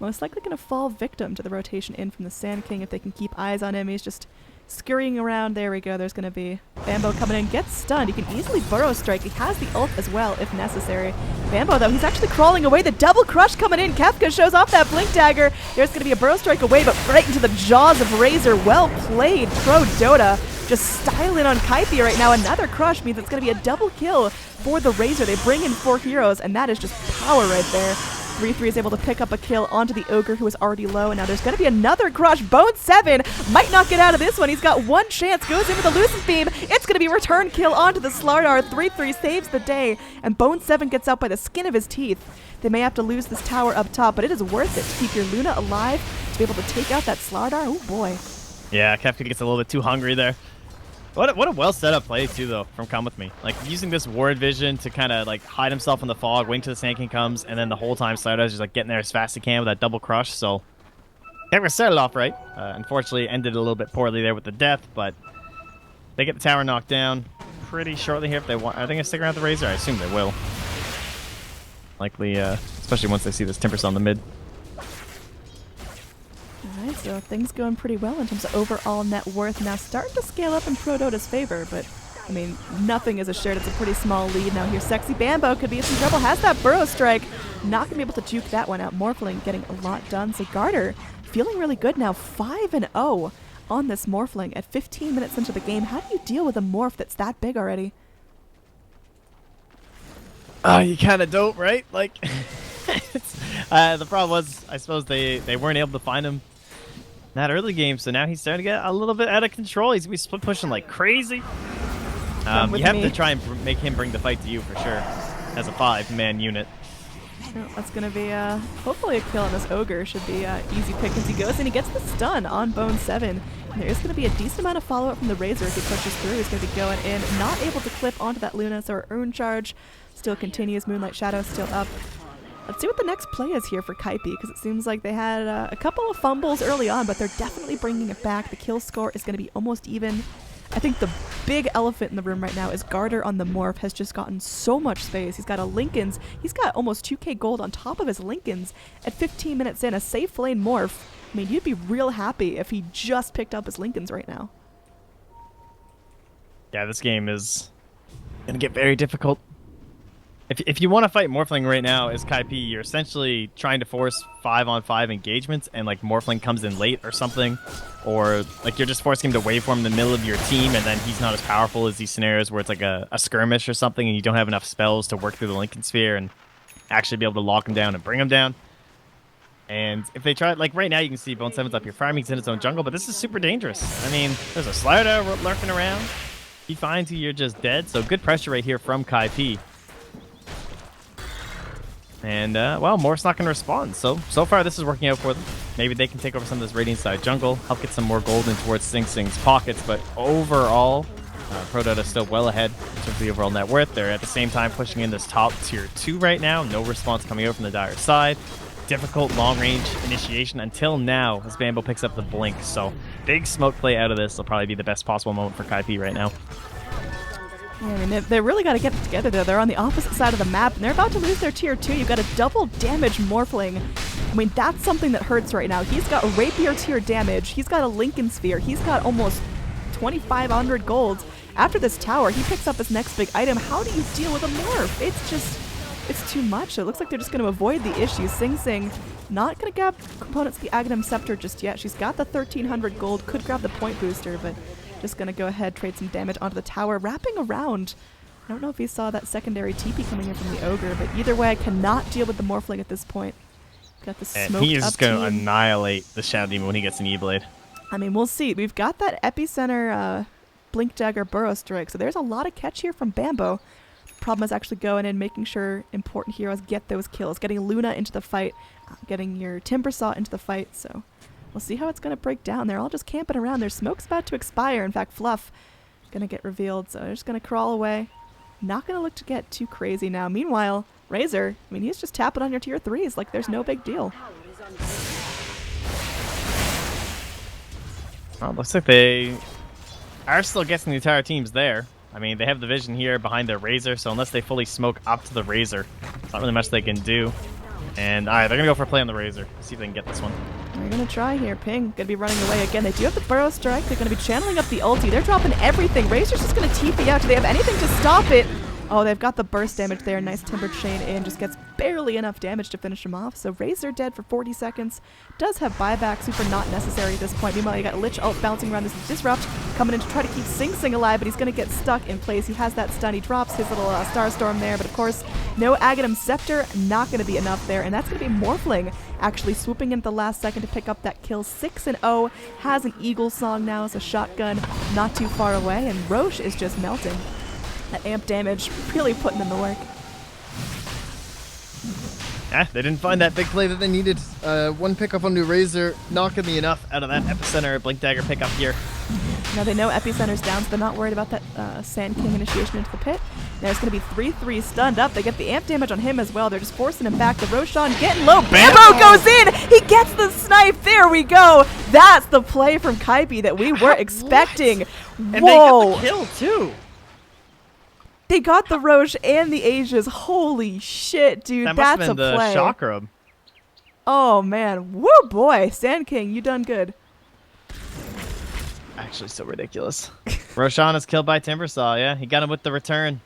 Most likely going to fall victim to the rotation in from the Sand King if they can keep eyes on him. He's just scurrying around. There we go. There's going to be Bambo coming in. Gets stunned. He can easily burrow strike. He has the ult as well if necessary. Bambo, though, he's actually crawling away. The double crush coming in. Kefka shows off that blink dagger. There's going to be a burrow strike away, but right into the jaws of Razor. Well played, ProDotA. Just styling on Kaipi right now. Another crush means it's going to be a double kill for the Razor. They bring in 4 heroes, and that is just power right there. 3-3 is able to pick up a kill onto the Ogre, who is already low, and now there's going to be another crush. Bone 7 might not get out of this one. He's got one chance, goes in with a Lucent Beam. It's going to be a return kill onto the Slardar. 3-3 saves the day, and Bone 7 gets out by the skin of his teeth. They may have to lose this tower up top, but it is worth it to keep your Luna alive, to be able to take out that Slardar. Oh boy. Yeah, Kefka gets a little bit too hungry there. What a well set up play too though from Come With Me. Like using this ward vision to kind of like hide himself in the fog, waiting till the Sand King comes, and then the whole time Slardar's just like getting there as fast as he can with that double crush. So Kefka started off right. Unfortunately ended a little bit poorly there with the death, but they get the tower knocked down pretty shortly here if they want. Are they gonna stick around the Razor? I assume they will. Likely, especially once they see this Timber Cell in the mid. Alright, so things going pretty well in terms of overall net worth. Now starting to scale up in ProDotA's favor, but I mean, nothing is assured. It's a pretty small lead. Now here, Sexy Bambo could be in some trouble. Has that burrow strike. Not going to be able to juke that one out. Morphling getting a lot done. So Garter feeling really good now. 5-0 on this Morphling at 15 minutes into the game. How do you deal with a Morph that's that big already? You kind of don't, right? Like, the problem was, I suppose they weren't able to find him in that early game, so now he's starting to get a little bit out of control. He's gonna be split pushing like crazy. You have to try and make him bring the fight to you for sure, as a 5-man unit. Well, that's going to be hopefully a kill on this Ogre. Should be easy pick as he goes, and he gets the stun on Bone 7. And there is going to be a decent amount of follow-up from the Razor if he pushes through. He's going to be going in, not able to clip onto that Luna, so our Urn Charge still continues. Moonlight Shadow still up. Let's see what the next play is here for Kaipi, because it seems like they had a couple of fumbles early on, but they're definitely bringing it back. The kill score is going to be almost even. I think the big elephant in the room right now is Garter on the Morph has just gotten so much space. He's got a Linken's. He's got almost 2k gold on top of his Linken's at 15 minutes in. A safe lane Morph. I mean, you'd be real happy if he just picked up his Linken's right now. Yeah, this game is going to get very difficult. If you want to fight Morphling right now as Kaipi, you're essentially trying to force 5-on-5 engagements, and like Morphling comes in late or something, or like you're just forcing him to waveform in the middle of your team, and then he's not as powerful as these scenarios where it's like a skirmish or something, and you don't have enough spells to work through the Linken Sphere and actually be able to lock him down and bring him down. And if they try, like right now, you can see Bone 7's up here farming, he's in his own jungle, but this is super dangerous. I mean, there's a Slardar lurking around. He finds you, you're just dead. So good pressure right here from Kaipi. And, well, Morph's not going to respond. So far, this is working out for them. Maybe they can take over some of this Radiant side jungle, help get some more gold in towards Sing Sing's pockets. But overall, ProDotA is still well ahead in terms of the overall net worth. They're at the same time pushing in this top tier 2 right now. No response coming out from the Dire side. Difficult long-range initiation until now as Bambo picks up the blink. So big smoke play out of this will probably be the best possible moment for Kaipi right now. Yeah, I mean, they really got to get it together, though. They're on the opposite side of the map, and they're about to lose their tier 2. You've got a double damage Morphling I mean, that's something that hurts right now. He's got rapier tier damage. He's got a Lincoln Sphere. He's got almost 2,500 gold. After this tower, he picks up his next big item. How do you deal with a morph? It's just, it's too much. It looks like they're just going to avoid the issue. Sing Sing not going to grab components the Aghanim Scepter just yet. She's got the 1,300 gold. Could grab the point booster, but just going to go ahead, trade some damage onto the tower. Wrapping around. I don't know if he saw that secondary TP coming in from the Ogre, but either way, I cannot deal with the Morphling at this point. Got the smoke. And he's just going to annihilate the Shadow Demon when he gets an E-Blade. I mean, we'll see. We've got that Epicenter Blink Dagger Burrow Strike, so there's a lot of catch here from Bambo. Problem is actually going in, making sure important heroes get those kills, getting Luna into the fight, getting your Timbersaw into the fight, so we'll see how it's going to break down. They're all just camping around. Their smoke's about to expire. In fact, Fluff going to get revealed, so they're just going to crawl away. Not going to look to get too crazy now. Meanwhile, Razor, I mean, he's just tapping on your tier 3s like there's no big deal. Well, looks like they are still guessing the entire team's there. I mean, they have the vision here behind their Razor, so unless they fully smoke up to the Razor, there's not really much they can do. And alright, they're going to go for a play on the Razor. See if they can get this one. They're going to try here. Ping going to be running away again. They do have the Burrow Strike. They're going to be channeling up the ulti. They're dropping everything. Razor's just going to TP out. Do they have anything to stop it? Oh, they've got the burst damage there. Nice Timber Chain in. Just gets barely enough damage to finish him off. So Razor dead for 40 seconds. Does have buyback. Super not necessary at this point. Meanwhile, you got Lich ult bouncing around. This is Disrupt coming in to try to keep Sing Sing alive, but he's going to get stuck in place. He has that stun. He drops his little Star Storm there, but of course, no Aghanim Scepter. Not going to be enough there, and that's going to be Morphling actually swooping in at the last second to pick up that kill. 6-0. Has an Eagle Song now as a shotgun not too far away, and Roche is just melting. That amp damage really putting in the work. Yeah, they didn't find that big play that they needed. One pickup on New Razor, not going to be enough out of that Epicenter Blink Dagger pickup here. Now they know Epicenter's down, so they're not worried about that Sand King initiation into the pit. There's going to be 3-3 stunned up. They get the amp damage on him as well. They're just forcing him back. The Roshan getting low. Bambo goes in! He gets the snipe! There we go! That's the play from Kaipi that we were expecting. And Whoa! they got the kill, too! They got the Roche and the Asias. Holy shit, dude. That That's must have been a play. the chakra. Oh, man. Woo, boy. Sand King, you done good. Actually, so ridiculous. Roshan is killed by Timbersaw, yeah. He got him with the return.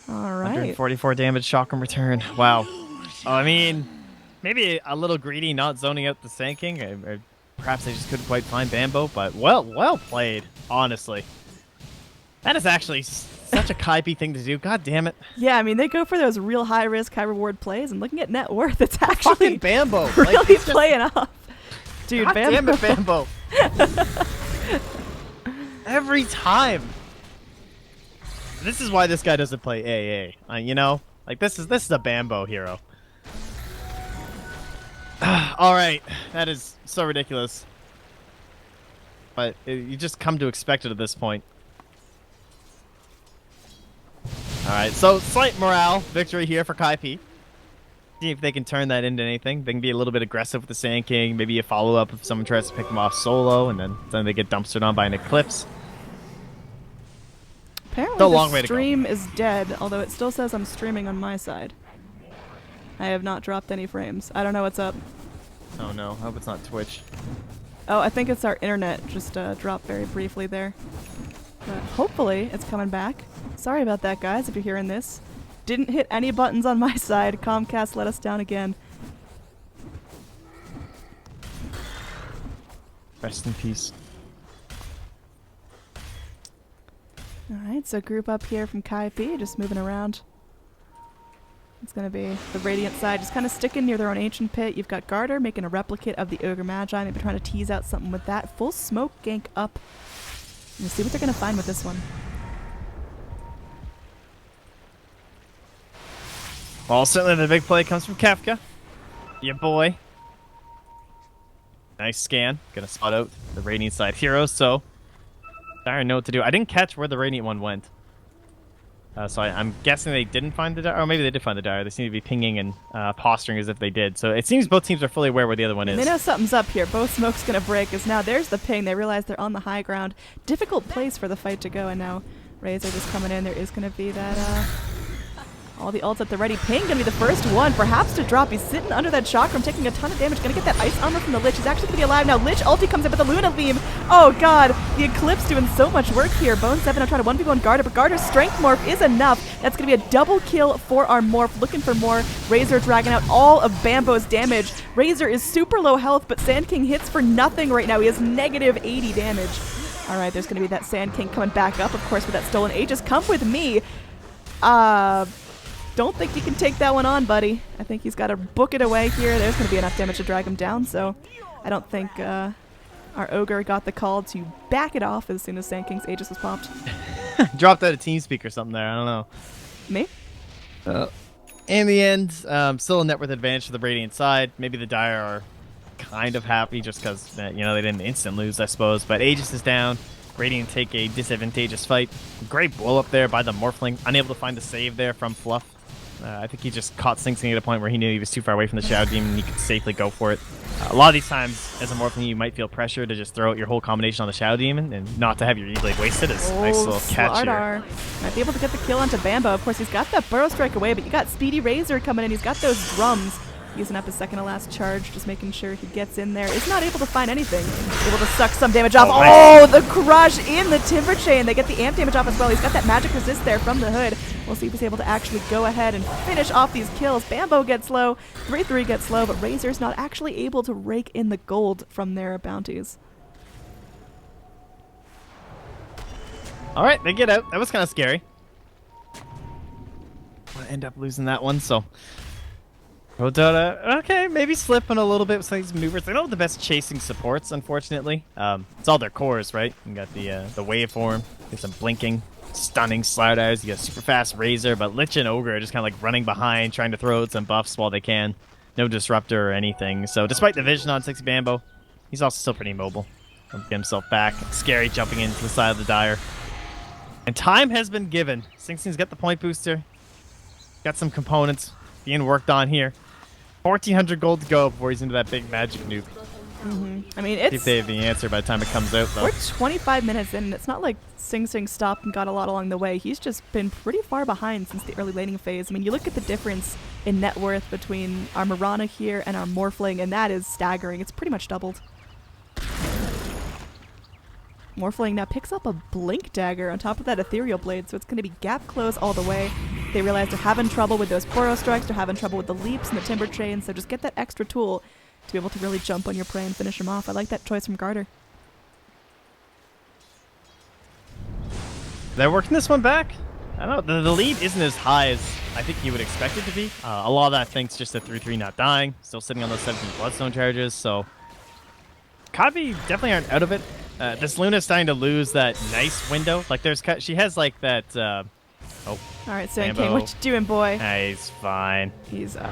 All right. 144 damage, chakra return. Wow. I mean, maybe a little greedy not zoning out the Sand King. Or perhaps they just couldn't quite find Bambo, but well played, honestly. That is actually such a Kaipi thing to do. God damn it. Yeah, I mean, they go for those real high-risk, high-reward plays, and looking at net worth, it's actually fucking Bambo. really like, playing off. Dude, God Bambo. damn it, Bambo. Every time. This is why this guy doesn't play AA. You know? Like, this is a Bambo hero. Alright. That is so ridiculous. But you just come to expect it at this point. Alright, so slight morale victory here for Kaipi. See if they can turn that into anything. They can be a little bit aggressive with the Sand King. Maybe a follow-up if someone tries to pick them off solo, and then they get dumpstered on by an Eclipse. Apparently Still a long the way to go. stream is dead, although it still says I'm streaming on my side. I have not dropped any frames. I don't know what's up. Oh no, I hope it's not Twitch. Oh, I think it's our internet just dropped very briefly there. But hopefully it's coming back. Sorry about that, guys, if you're hearing this. Didn't hit any buttons on my side. Comcast let us down again. Rest in peace. Alright, so group up here from Kaipi, just moving around. It's going to be the Radiant side, just kind of sticking near their own Ancient Pit. You've got Garter making a replicate of the Ogre Magi, maybe trying to tease out something with that. Full smoke gank up. Let's see what they're going to find with this one. Well, certainly the big play comes from Kefka. Yeah, boy. Nice scan. Gonna spot out the Radiant side heroes, so I don't know what to do. I didn't catch where the Radiant one went. So I'm guessing they didn't find the Dire. Or maybe they did find the Dire. They seem to be pinging and posturing as if they did. So it seems both teams are fully aware where the other one is. They know something's up here. Both smoke's going to break, as now there's the ping. They realize they're on the high ground. Difficult place for the fight to go, and now Razor just coming in. There is going to be that All the ults at the ready. Ping gonna be the first one, perhaps to drop. He's sitting under that chakram, taking a ton of damage. Gonna get that ice armor from the Lich. He's actually gonna be alive now. Lich ulti comes in with the Luna beam. Oh god, the Eclipse doing so much work here. Bone 7 I'm trying to 1v1 Garda, but Garda's strength morph is enough. That's gonna be a double kill for our morph. Looking for more. Razor dragging out all of Bambo's damage. Razor is super low health, but Sand King hits for nothing right now. He has negative 80 damage. All right, there's gonna be that Sand King coming back up, of course, with that stolen Aegis. Come with me. Don't think you can take that one on, buddy. I think he's got to book it away here. There's going to be enough damage to drag him down, so I don't think our Ogre got the call to back it off as soon as Sand King's Aegis was popped. Dropped out a TeamSpeak or something there. I don't know. Me? In the end, still a net worth advantage for the Radiant side. Maybe the Dire are kind of happy just because, they didn't instant lose, I suppose. But Aegis is down. Radiant take a disadvantageous fight. Great blow up there by the Morphling. Unable to find the save there from Fluff. I think he just caught Sing Sing at a point where he knew he was too far away from the Shadow Demon and he could safely go for it. A lot of these times, as a Morphling, you might feel pressure to just throw out your whole combination on the Shadow Demon and not to have your E-Blade wasted. Is a nice little catch here. Might be able to get the kill onto Bambo. Of course, he's got that Burrow Strike away, but you got Speedy Razor coming in. He's got those drums. Using up his second to last charge, just making sure he gets in there. Is not able to find anything. Able to suck some damage off. Oh, the crush in the Timber Chain. They get the amp damage off as well. He's got that magic resist there from the Hood. We'll see if he's able to actually go ahead and finish off these kills. Bambo gets low, 3-3 gets low, but Razor's not actually able to rake in the gold from their bounties. All right, they get out. That was kind of scary. We'll end up losing that one, so... ProDotA, okay, maybe slipping a little bit with some of these maneuvers. They don't have the best chasing supports, unfortunately. It's all their cores, right? You got the waveform, get some blinking, stunning sliders. You got super fast Razor, but Lich and Ogre are just kind of like running behind, trying to throw out some buffs while they can. No disruptor or anything. So despite the vision on 6 Bambo, he's also still pretty mobile. He'll get himself back. Scary jumping into the side of the Dire. And time has been given. Sing Sing's got the point booster. Got some components being worked on here. 1,400 gold to go before he's into that big magic nuke. I mean, it's... See if they have the answer by the time it comes out, though. We're 25 minutes in, and it's not like Sing Sing stopped and got a lot along the way. He's just been pretty far behind since the early laning phase. I mean, you look at the difference in net worth between our Mirana here and our Morphling, and that is staggering. It's pretty much doubled. Morphling now picks up a Blink Dagger on top of that Ethereal Blade, so it's going to be gap close all the way. They realize they're having trouble with those Burrow Strikes, they're having trouble with the leaps and the Timber Chain, so just get that extra tool to be able to really jump on your prey and finish him off. I like that choice from Garter. They're working this one back. I don't know. The lead isn't as high as I think you would expect it to be. A lot of that thanks just to 3-3 not dying. Still sitting on those 17 Bloodstone charges, so... Kaipi definitely aren't out of it. This Luna's starting to lose that nice window. Like, she has like that... Oh. All right, Sand King, what you doing, boy? He's fine. He's all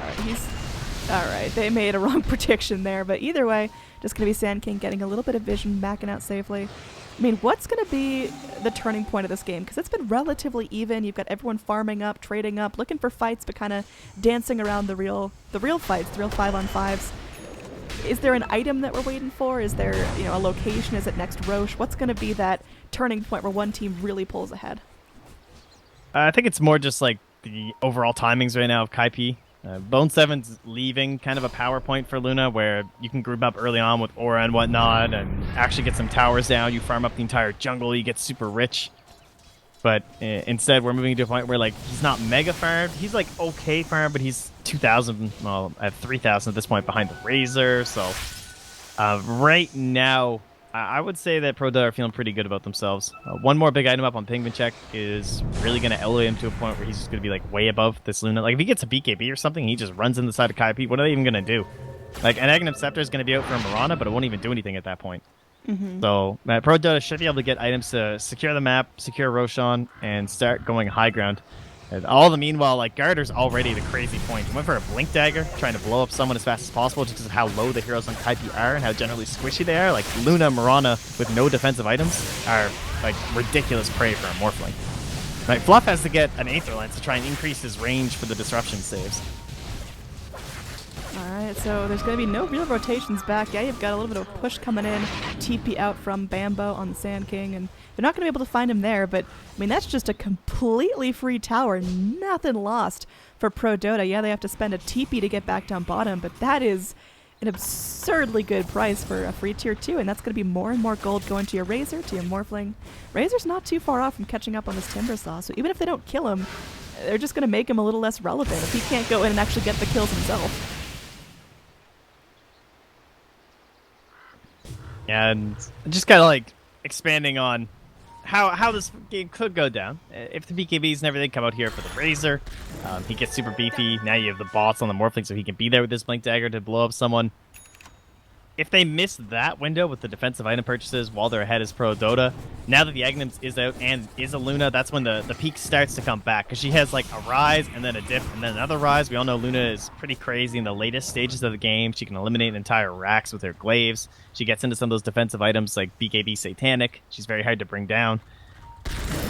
right. They made a wrong prediction there, but either way, just gonna be Sand King getting a little bit of vision, backing out safely. I mean, what's gonna be the turning point of this game? Because it's been relatively even. You've got everyone farming up, trading up, looking for fights, but kind of dancing around the real fights, the real 5-on-5s. Is there an item that we're waiting for? Is there, a location? Is it next Roche? What's gonna be that turning point where one team really pulls ahead? I think it's more just like the overall timings right now of Kaipi. Bone 7's leaving kind of a power point for Luna where you can group up early on with Aura and whatnot and actually get some towers down. You farm up the entire jungle, you get super rich. But instead, we're moving to a point where like he's not mega farmed. He's like okay farmed, but he's 2,000, well, at 3,000 at this point behind the Razor. So right now, I would say that ProDotA are feeling pretty good about themselves. One more big item up on Pingman check is really going to elevate him to a point where he's just going to be like way above this Luna. Like if he gets a BKB or something, he just runs in the side of Kaipi. What are they even going to do? Like an Aghanim Scepter is going to be out for Mirana, but it won't even do anything at that point. So ProDotA should be able to get items to secure the map, secure Roshan, and start going high ground. And all the meanwhile, like Garter's already at a crazy point. He went for a Blink Dagger, trying to blow up someone as fast as possible just because of how low the heroes on Kaipi are and how generally squishy they are. Like Luna, Mirana with no defensive items are like ridiculous prey for a Morphling. Right, Fluff has to get an Aether Lens to try and increase his range for the disruption saves. Alright, so there's going to be no real rotations back. Yeah, you've got a little bit of a push coming in. TP out from Bambo on the Sand King, and they're not going to be able to find him there, but, I mean, that's just a completely free tower. Nothing lost for ProDotA. Yeah, they have to spend a TP to get back down bottom, but that is an absurdly good price for a free tier 2, and that's going to be more and more gold going to your Razor, to your Morphling. Razor's not too far off from catching up on this Timbersaw, so even if they don't kill him, they're just going to make him a little less relevant if he can't go in and actually get the kills himself. And just kind of like expanding on how this game could go down. If the BKBs and everything come out here for the Razor, he gets super beefy. Now you have the bots on the Morphling, so he can be there with his Blink Dagger to blow up someone. If they miss that window with the defensive item purchases while they're ahead as ProDotA, now that the Aghanim's is out and is a Luna, that's when the peak starts to come back. Because she has like a rise and then a dip and then another rise. We all know Luna is pretty crazy in the latest stages of the game. She can eliminate entire racks with her glaives. She gets into some of those defensive items like BKB Satanic. She's very hard to bring down.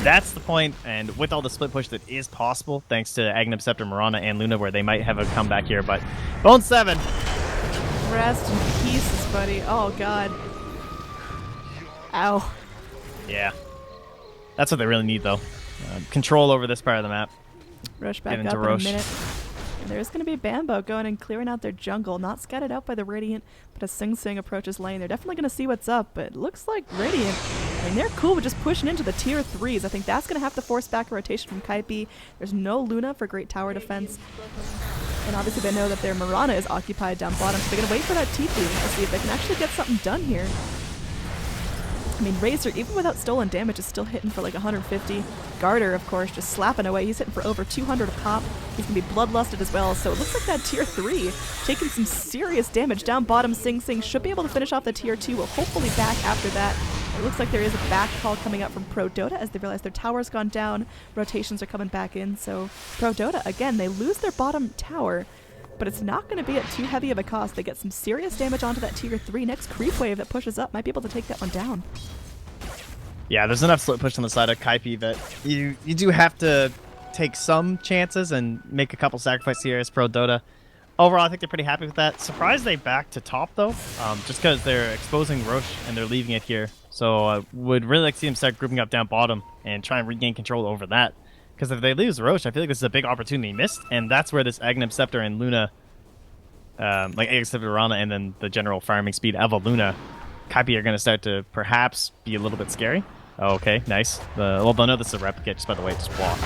That's the point, and with all the split push that is possible, thanks to Aghanim, Scepter, Mirana, and Luna, where they might have a comeback here, but Bone 7. Rest in pieces, buddy. Oh, God. Ow. Yeah. That's what they really need, though. Control over this part of the map. Rosh back up in a minute. And there's going to be Bambo going and clearing out their jungle. Not scattered out by the Radiant, but as Sing Sing approaches lane, they're definitely going to see what's up. But it looks like Radiant, I mean, they're cool with just pushing into the tier 3s. I think that's going to have to force back a rotation from Kaipi. There's no Luna for great tower defense. And obviously they know that their Mirana is occupied down bottom, so they're going to wait for that TP to see if they can actually get something done here. I mean, Razor, even without stolen damage, is still hitting for like 150. Garter, of course, just slapping away. He's hitting for over 200 a pop. He's going to be bloodlusted as well, so it looks like that tier 3 taking some serious damage. Down bottom, Sing Sing should be able to finish off the tier 2. Will hopefully back after that. It looks like there is a back call coming up from ProDotA as they realize their tower's gone down. Rotations are coming back in, so ProDotA, again, they lose their bottom tower, but it's not going to be at too heavy of a cost. They get some serious damage onto that tier 3. Next creep wave that pushes up might be able to take that one down. Yeah, there's enough split push on the side of Kaipi that you do have to take some chances and make a couple sacrifices here as ProDotA. Overall, I think they're pretty happy with that. Surprised they back to top, though, just because they're exposing Rosh and they're leaving it here. So I would really like to see them start grouping up down bottom and try and regain control over that. Because if they lose Rosh, I feel like this is a big opportunity missed, and that's where this Aghanim, Scepter, and Luna, like Aghanim, Scepter, Mirana, and then the general farming speed of a Luna, Kaipi are going to start to perhaps be a little bit scary. Oh, okay, nice. Well, they'll know this is a replicate, just by the way, it just blocked.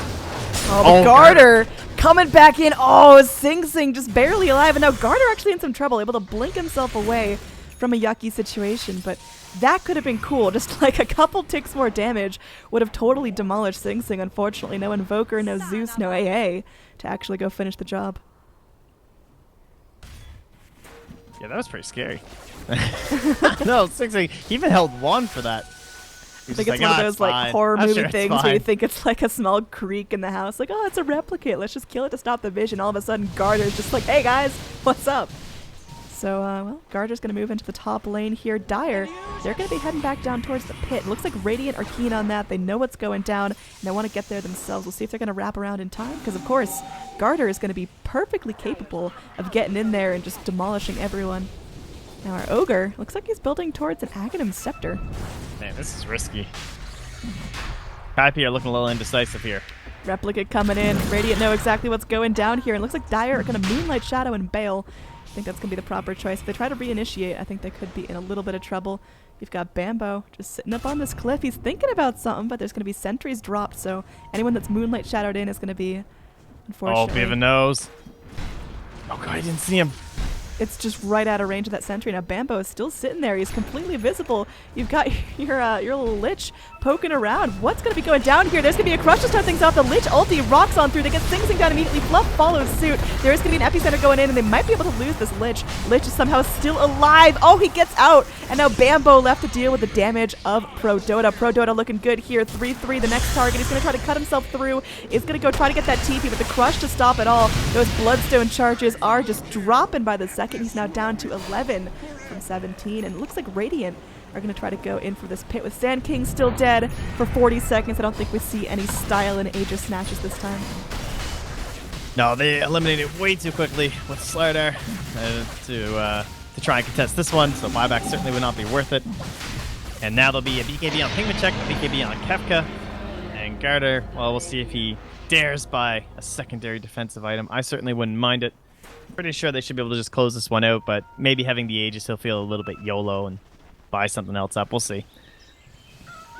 Oh, Garter coming back in. Oh, Sing Sing just barely alive, and now Garter actually in some trouble, able to blink himself away from a yucky situation, but that could have been cool. Just like a couple ticks more damage would have totally demolished Sing Sing. Unfortunately, no Invoker, no Zeus, no AA to actually go finish the job. Yeah, that was pretty scary. No, Sing Sing, he even held one for that. I think it's one of those like horror movie things where you think it's like a small creak in the house, like, oh, it's a replicate, let's just kill it to stop the vision. All of a sudden, Garter's just like, hey guys, what's up? So, well, Garter's going to move into the top lane here. Dire, they're going to be heading back down towards the pit. Looks like Radiant are keen on that. They know what's going down, and they want to get there themselves. We'll see if they're going to wrap around in time, because, of course, Garter is going to be perfectly capable of getting in there and just demolishing everyone. Now our Ogre, looks like he's building towards an Aghanim Scepter. Man, this is risky. Kaipi are looking a little indecisive here. Replicate coming in. Radiant know exactly what's going down here, and looks like Dire are going to Moonlight Shadow and bail. I think that's going to be the proper choice. If they try to reinitiate, I think they could be in a little bit of trouble. You've got Bambo just sitting up on this cliff. He's thinking about something, but there's going to be sentries dropped, so anyone that's Moonlight Shadowed in is going to be, unfortunately. Oh, Biva knows. Oh, God, I didn't see him. It's just right out of range of that sentry. Now Bambo is still sitting there. He's completely visible. You've got your little Lich poking around. What's going to be going down here? There's going to be a crush to start things off. The Lich ulti rocks on through. They get Sing Sing down immediately. Fluff follows suit. There is going to be an epicenter going in, and they might be able to lose this Lich. Lich is somehow still alive. Oh, he gets out. And now Bambo left to deal with the damage of ProDotA. ProDotA looking good here. 3-3, the next target. He's going to try to cut himself through. Is going to go try to get that TP, but the crush to stop it all. Those Bloodstone charges are just dropping by the second. He's now down to 11 from 17, and it looks like Radiant are going to try to go in for this pit with Sand King still dead for 40 seconds. I don't think we see any style in Aegis snatches this time. No, they eliminated way too quickly with Slardar to try and contest this one, so buyback certainly would not be worth it. And now there'll be a BKB on Pingmachek, a BKB on Kefka, and Garter, well, we'll see if he dares buy a secondary defensive item. I certainly wouldn't mind it. Pretty sure they should be able to just close this one out, but maybe having the Aegis, he'll feel a little bit YOLO and buy something else up. We'll see.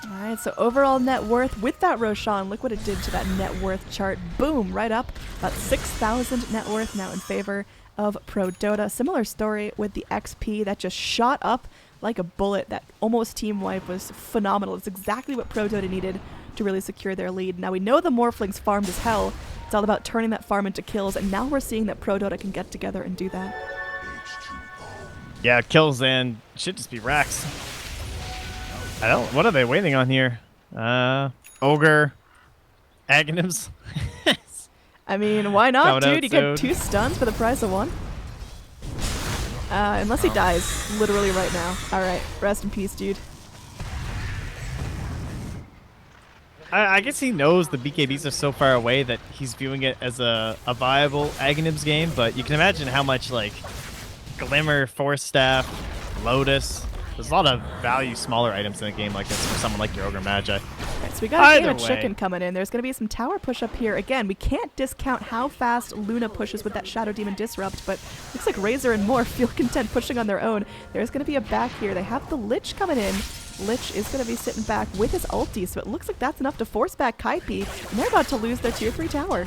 All right, so overall net worth with that Roshan, look what it did to that net worth chart. Boom, right up. About 6,000 net worth now in favor of ProDotA. Similar story with the XP that just shot up like a bullet. That almost team wipe was phenomenal. It's exactly what ProDotA needed to really secure their lead. Now we know the Morphlings farmed as hell. It's all about turning that farm into kills, and now we're seeing that ProDotA can get together and do that. Yeah, kills and should just be racks. What are they waiting on here? Ogre, Aghanims. I mean, why not, Coming dude? You out get 2 stuns for the price of 1. Unless he dies literally right now. All right, rest in peace, dude. I guess he knows the BKBs are so far away that he's viewing it as a viable Aghanims game, but you can imagine how much, like, Glimmer, Force Staff, Lotus. There's a lot of value smaller items in a game like this for someone like your Ogre Magi. Right, so we got a game of Either way. chicken coming in. There's going to be some tower push up here. Again, we can't discount how fast Luna pushes with that Shadow Demon Disrupt, but looks like Razor and Morph feel content pushing on their own. There's going to be a back here. They have the Lich coming in. Lich is going to be sitting back with his ulti, so it looks like that's enough to force back Kaipi, and they're about to lose their tier 3 tower.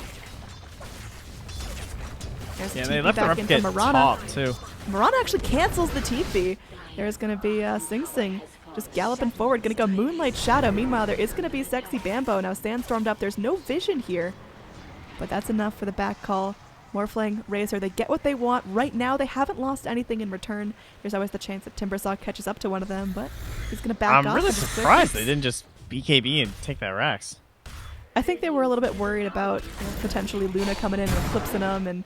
There's Yeah, the they TP left the back in Replicate from Mirana. top, too. Mirana actually cancels the TP. There's going to be Sing Sing just galloping forward, going to go Moonlight Shadow. Meanwhile, there is going to be Sexy Bambo. Now Sandstormed up. There's no vision here, but that's enough for the back call. Morphling, Razor, they get what they want. Right now, they haven't lost anything in return. There's always the chance that Timbersaw catches up to one of them, but he's going to back off. I'm really surprised they didn't just BKB and take that Rax. I think they were a little bit worried about potentially Luna coming in and eclipsing them and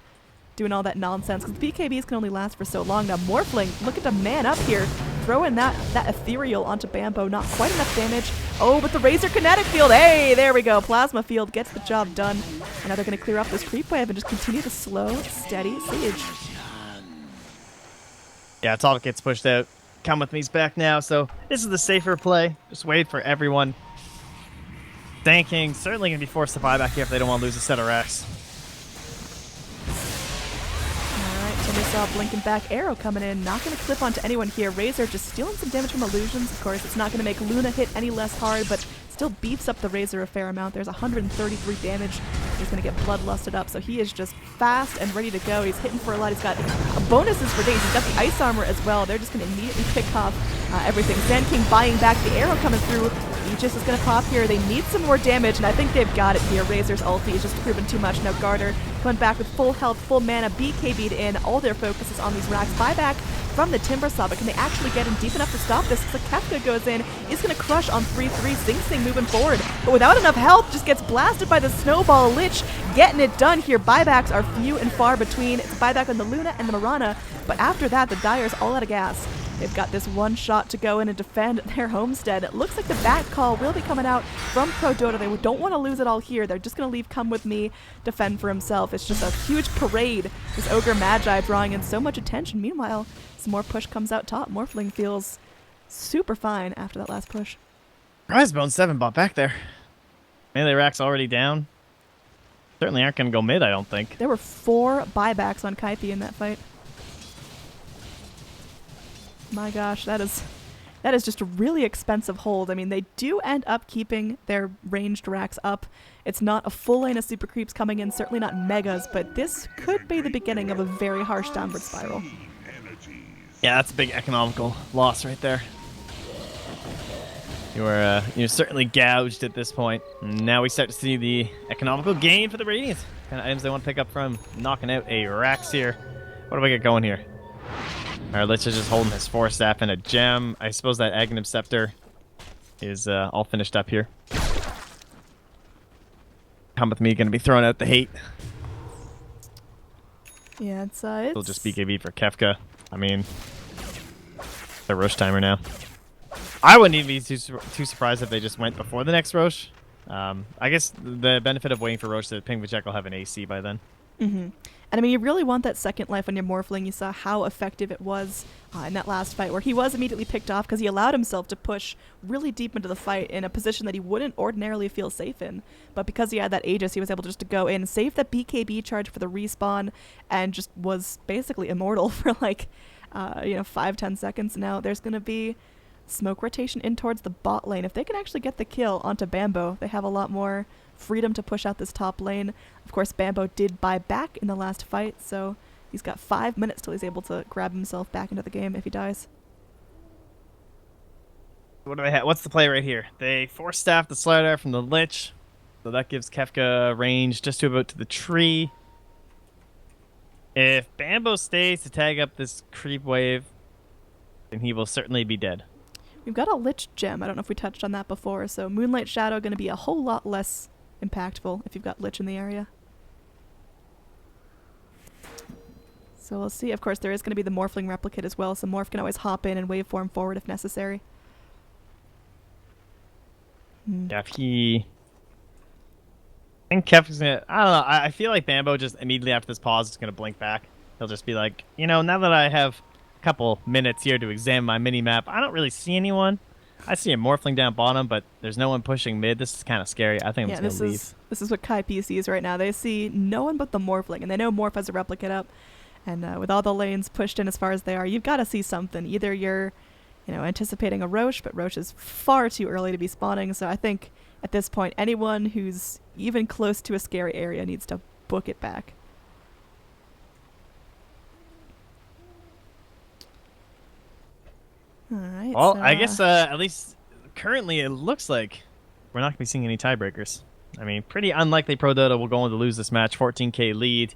doing all that nonsense, because BKBs can only last for so long. Now Morphling, look at the man up here, throwing that ethereal onto Bambo. Not quite enough damage. Oh, but the Razor kinetic field. Hey, there we go. Plasma field gets the job done. And now they're going to clear up this creep wave and just continue the slow, steady siege. Yeah, Talbot gets pushed out. Come with me's back now, so this is the safer play. Just wait for everyone. King certainly going to be forced to buy back here if they don't want to lose a set of racks. Timbersaw blinking back arrow coming in. Not going to clip onto anyone here. Razor just stealing some damage from illusions. Of course, it's not going to make Luna hit any less hard, but still beefs up the Razor a fair amount. There's 133 damage. He's going to get bloodlusted up, so he is just fast and ready to go. He's hitting for a lot. He's got bonuses for days. He's got the ice armor as well. They're just going to immediately pick off everything. Sand King buying back the arrow coming through. Aegis is going to pop here. They need some more damage, and I think they've got it here. Razor's ulti is just proven too much. Now Garter coming back with full health, full mana, BKB'd in. All their focus is on these racks. Buyback from the Timbersaw, but can they actually get in deep enough to stop this? So Kefka goes in, is going to crush on 3-3. Sing Sing moving forward, but without enough health, just gets blasted by the Snowball. Lich getting it done here. Buybacks are few and far between. It's a buyback on the Luna and the Mirana, but after that, the Dire's all out of gas. They've got this one shot to go in and defend their homestead. It looks like the back call will be coming out from ProDotA. They don't want to lose it all here. They're just going to leave Come With Me defend for himself. It's just a huge parade. This Ogre Magi drawing in so much attention. Meanwhile, some more push comes out top. Morphling feels super fine after that last push. Bone 7 bought back there. Melee rack's already down. Certainly aren't going to go mid, I don't think. There were 4 buybacks on Kaipi in that fight. My gosh, that is just a really expensive hold. I mean, they do end up keeping their ranged racks up. It's not a full lane of super creeps coming in, certainly not megas, but this could be the beginning of a very harsh downward spiral. Yeah, that's a big economical loss right there. You're certainly gouged at this point. Now we start to see the economical gain for the Radiant. Kind of items they want to pick up from knocking out a Rax here. What do we get going here? Alright, Lich is just holding his Force Staff and a gem. I suppose that Aghanim Scepter is all finished up here. Come With Me going to be throwing out the hate. Yeah, it's It'll just BKB for Kefka. I mean, the Rosh timer now. I wouldn't even be too surprised if they just went before the next Rosh. I guess the benefit of waiting for Rosh is that Pingvachek will have an AC by then. Mm-hmm. And I mean, you really want that second life on your Morphling. You saw how effective it was in that last fight, where he was immediately picked off because he allowed himself to push really deep into the fight in a position that he wouldn't ordinarily feel safe in. But because he had that Aegis, he was able just to go in, save that BKB charge for the respawn, and just was basically immortal for like, 5-10 seconds. Now there's going to be smoke rotation in towards the bot lane. If they can actually get the kill onto Bambo, they have a lot more freedom to push out this top lane. Of course, Bambo did buy back in the last fight, so he's got 5 minutes till he's able to grab himself back into the game if he dies. What do they have? What's the play right here? They force staff the slider from the Lich, so that gives Kefka range just to about to the tree. If Bambo stays to tag up this creep wave, then he will certainly be dead. We've got a Lich gem. I don't know if we touched on that before, so Moonlight Shadow going to be a whole lot less impactful if you've got Lich in the area. So we'll see. Of course, there is going to be the Morphling replicate as well, so Morph can always hop in and waveform forward if necessary. Yeah, if he... I think Kefka's gonna... I don't know. I feel like Bambo just immediately after this pause is going to blink back. He'll just be like, now that I have a couple minutes here to examine my mini-map, I don't really see anyone. I see a Morphling down bottom, but there's no one pushing mid. This is kind of scary. I think I'm just going to leave. This is what Kaipi sees right now. They see no one but the Morphling, and they know Morph has a replicate up. And with all the lanes pushed in as far as they are, you've got to see something. Either you're, anticipating a Roche, but Roche is far too early to be spawning. So I think at this point, anyone who's even close to a scary area needs to book it back. All right. Well, so, I guess at least currently it looks like we're not going to be seeing any tiebreakers. I mean, pretty unlikely ProDotA will go on to lose this match. 14k lead.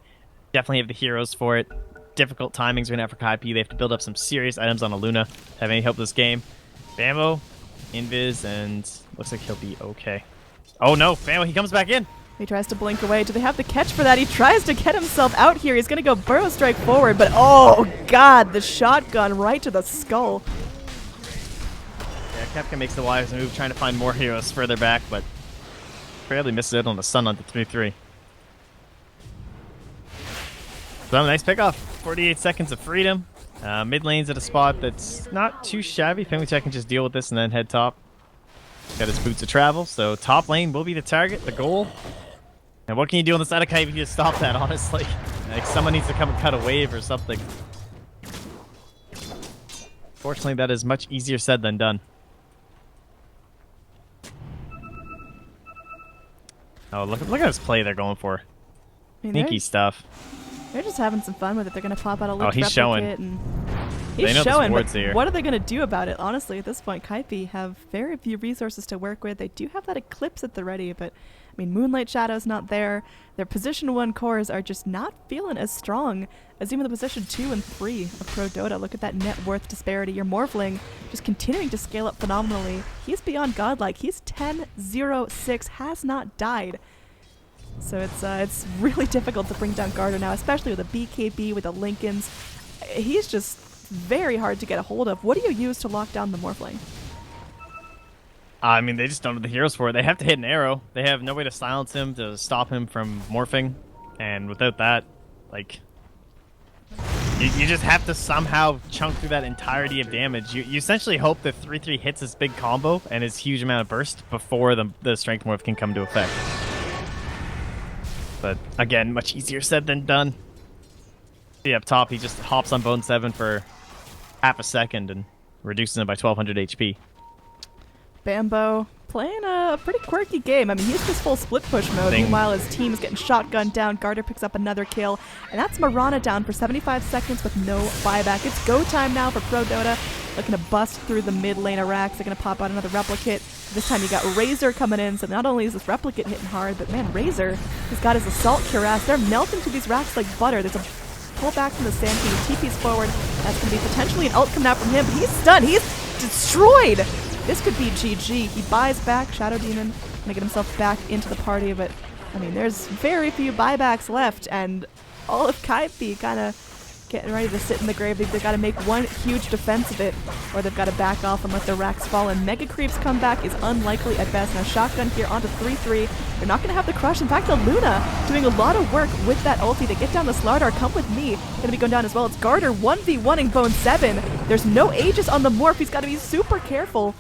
Definitely have the heroes for it. Difficult timings right now for Kaipi. They have to build up some serious items on Aluna to have any hope this game. Bambo, Invis, and looks like he'll be okay. Oh no, Bambo, he comes back in. He tries to blink away. Do they have the catch for that? He tries to get himself out here. He's going to go Burrow Strike forward, but oh god, the shotgun right to the skull. Yeah, Kefka makes the wise move, trying to find more heroes further back, but barely misses it on the stun on the 3-3. So nice pickoff. 48 seconds of freedom. Mid lane's at a spot that's not too shabby. Finalizing can just deal with this and then head top. Got his boots of travel, so top lane will be the target, the goal. And what can you do on the side of Kaipi to stop that, honestly? Like, someone needs to come and cut a wave or something. Fortunately, that is much easier said than done. Oh, look at this play they're going for. Sneaky stuff. They're just having some fun with it. They're going to pop out a Lich he's showing. And He's showing, but here. What are they going to do about it? Honestly, at this point, Kaipi have very few resources to work with. They do have that Eclipse at the ready, but I mean, Moonlight Shadow's not there. Their position 1 cores are just not feeling as strong as even the position 2 and 3 of ProDotA. Look at that net worth disparity. Your Morphling just continuing to scale up phenomenally. He's beyond godlike. He's 10-0-6, has not died. So it's really difficult to bring down Garter now, especially with a BKB, with the Lincolns. He's just very hard to get a hold of. What do you use to lock down the Morphling? I mean, they just don't have the heroes for it. They have to hit an arrow. They have no way to silence him, to stop him from morphing. And without that, like, you just have to somehow chunk through that entirety of damage. You essentially hope that 3-3 hits his big combo and his huge amount of burst before the strength morph can come to effect. But again, much easier said than done. See up top, he just hops on Bone 7 for half a second and reduces him by 1200 HP. Bambo playing a pretty quirky game. I mean, he's just full split push mode. Meanwhile, his team is getting shotgunned down. Garter picks up another kill. And that's Mirana down for 75 seconds with no buyback. It's go time now for ProDotA. Looking to bust through the mid lane of Rax. They're going to pop out another replicate. This time you got Razor coming in. So not only is this replicate hitting hard, but man, Razor has got his assault cuirass. They're melting through these racks like butter. There's a pull back from the Sand King. TP's forward. That's going to be potentially an ult coming out from him. But he's stunned. He's destroyed. This could be GG. He buys back. Shadow Demon gonna get himself back into the party, but I mean, there's very few buybacks left, and all of Kaipi kind of getting ready to sit in the grave. They've got to make one huge defense of it, or they've got to back off and let their racks fall. And Mega Creep's comeback is unlikely at best. Now Shotgun here onto 3-3. They're not going to have the crush. In fact, the Luna doing a lot of work with that ulti to get down the Slardar. Come with me. Going to be going down as well. It's Garter 1v1ing Bone 7. There's no Aegis on the Morph. He's got to be super careful.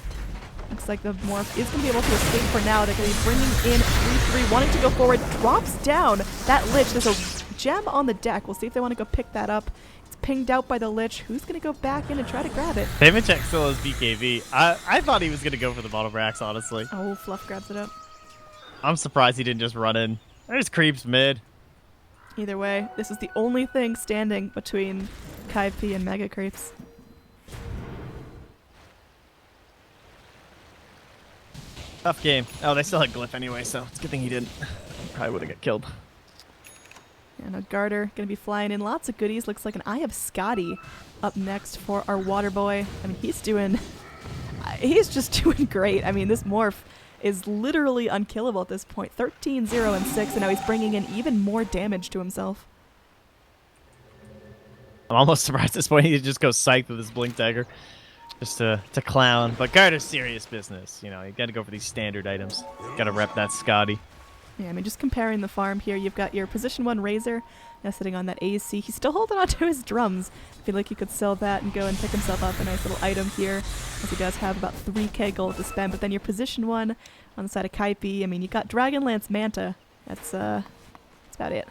Looks like the Morph is going to be able to escape for now. They're going to be bringing in 3-3, wanting to go forward. Drops down that Lich. There's a gem on the deck. We'll see if they want to go pick that up. It's pinged out by the Lich. Who's going to go back in and try to grab it? Davidcheck still has BKB. I thought he was going to go for the bottom racks, honestly. Oh, Fluff grabs it up. I'm surprised he didn't just run in. There's creeps mid. Either way, this is the only thing standing between Kaipi and Mega Creeps. Tough game. Oh, they still had Glyph anyway, so it's a good thing he didn't. Probably would have got killed. And a Garter going to be flying in. Lots of goodies. Looks like an Eye of Scotty up next for our water boy. I mean, he's just doing great. I mean, this Morph is literally unkillable at this point. 13, 0, and 6, and now he's bringing in even more damage to himself. I'm almost surprised at this point he just goes psyched with his Blink Dagger. Just to clown. But Garter's serious business. You know, you got to go for these standard items. Got to rep that Scotty. Yeah, I mean, just comparing the farm here, you've got your position 1 Razor now sitting on that AC. He's still holding on to his drums. I feel like he could sell that and go and pick himself up a nice little item here, as he does have about 3k gold to spend. But then your position 1 on the side of Kaipi, I mean, you got Dragonlance Manta. That's about it.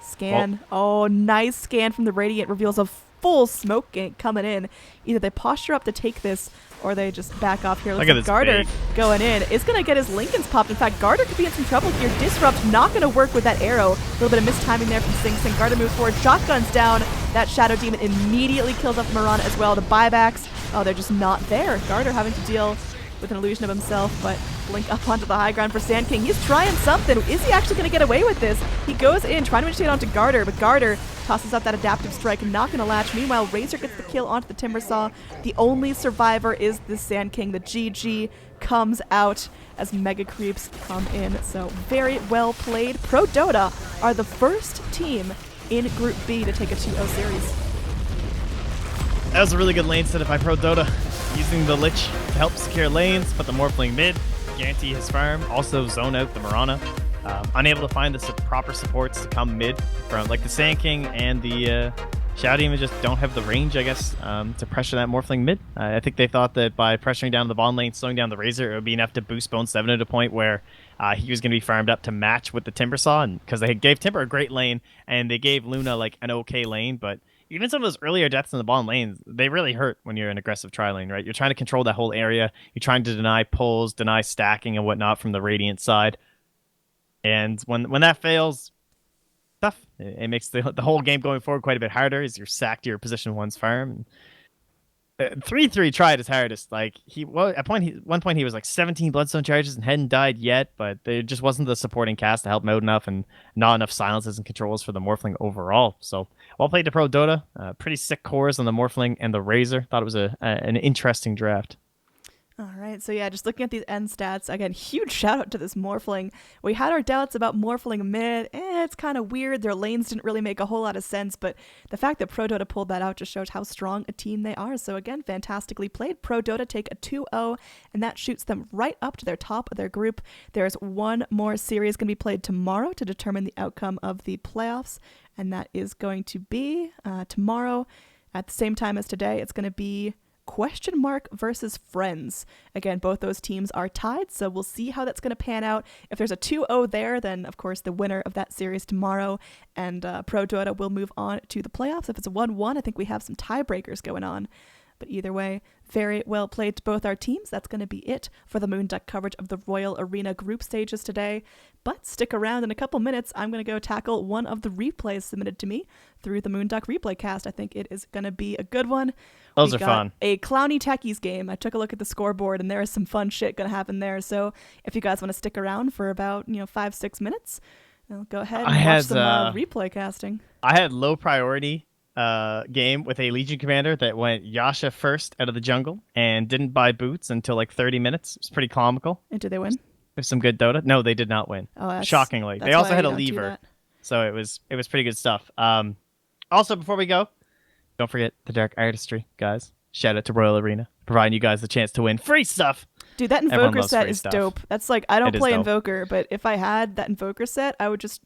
Scan. Oh, nice scan from the Radiant. Reveals a full smoke gank coming in. Either they posture up to take this, or they just back off here. Looks like Garter going in is going to get his Lincolns popped. In fact, Garter could be in some trouble here. Disrupt not going to work with that arrow. A little bit of mistiming there from Sing Sing. Garter moves forward. Shotgun's down. That Shadow Demon immediately kills off Mirana as well. The buybacks, oh, they're just not there. Garter having to deal with an illusion of himself, but Blink up onto the high ground for Sand King. He's trying something. Is he actually going to get away with this? He goes in, trying to initiate onto Garter, but Garter tosses out that adaptive strike, not going to latch. Meanwhile, Razor gets the kill onto the Timbersaw. The only survivor is the Sand King. The GG comes out as Mega Creeps come in. So very well played. ProDotA are the first team in Group B to take a 2-0 series. That was a really good lane setup by ProDotA, using the Lich to help secure lanes, but the Morphling mid, guarantee his farm, also zone out the Mirana. Unable to find the proper supports to come mid from, like the Sand King and the Shadow Demon just don't have the range, I guess, to pressure that Morphling mid. I think they thought that by pressuring down the bottom lane, slowing down the Razor, it would be enough to boost Bone 7 to a point where he was going to be farmed up to match with the Timbersaw, and because they gave Timber a great lane, and they gave Luna like an okay lane, but even some of those earlier deaths in the bottom lanes, they really hurt when you're an aggressive tri lane, right? You're trying to control that whole area. You're trying to deny pulls, deny stacking and whatnot from the Radiant side. And when that fails, tough. It makes the whole game going forward quite a bit harder as you're sacked to your position 1's farm. 3-3 tried his hardest. Like at one point he was like 17 Bloodstone charges and hadn't died yet, but there just wasn't the supporting cast to help him out enough, and not enough silences and controls for the Morphling overall. So well played to ProDotA. Pretty sick cores on the Morphling and the Razor. Thought it was an interesting draft. All right, so yeah, just looking at these end stats, again, huge shout out to this Morphling. We had our doubts about Morphling mid. It's kind of weird. Their lanes didn't really make a whole lot of sense, but the fact that ProDotA pulled that out just shows how strong a team they are. So again, fantastically played. ProDotA take a 2-0, and that shoots them right up to their top of their group. There's one more series going to be played tomorrow to determine the outcome of the playoffs, and that is going to be tomorrow at the same time as today. It's going to be Question Mark versus Friends. Again, both those teams are tied, so we'll see how that's going to pan out. If there's a 2-0 there, then of course the winner of that series tomorrow, and ProDotA will move on to the playoffs. If it's a 1-1, I think we have some tiebreakers going on. But either way, very well played to both our teams. That's going to be it for the Moonduck coverage of the Royal Arena group stages today. But stick around in a couple minutes. I'm going to go tackle one of the replays submitted to me through the Moonduck replay cast. I think it is going to be a good one. Those are fun. A Clowny Techies game. I took a look at the scoreboard, and there is some fun shit going to happen there. So if you guys want to stick around for about 5-6 minutes, I'll go ahead and watch some replay casting. I had low priority game with a Legion commander that went Yasha first out of the jungle and didn't buy boots until like 30 minutes. It was pretty comical. And did they win? There's some good Dota. No, they did not win. Oh, shockingly. They also had a lever, so it was pretty good stuff. Also, before we go, don't forget the Dark Artistry, guys. Shout out to Royal Arena, providing you guys the chance to win free stuff. Dude, that Everyone Invoker loves set free is stuff. dope. That's like, I don't It is play dope. Invoker, but if I had that Invoker set, I would just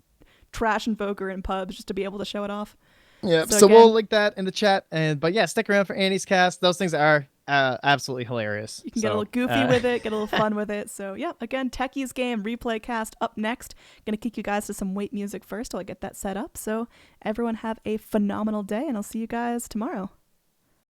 trash Invoker in pubs just to be able to show it off. Yeah, So so again- we'll link that in the chat. But yeah, stick around for Annie's cast. Those things are absolutely hilarious. You can get a little goofy with it, get a little fun with it. So yeah, again, Techie's game replay cast up next. Gonna kick you guys to some wait music first while I get that set up. So everyone have a phenomenal day, and I'll see you guys tomorrow.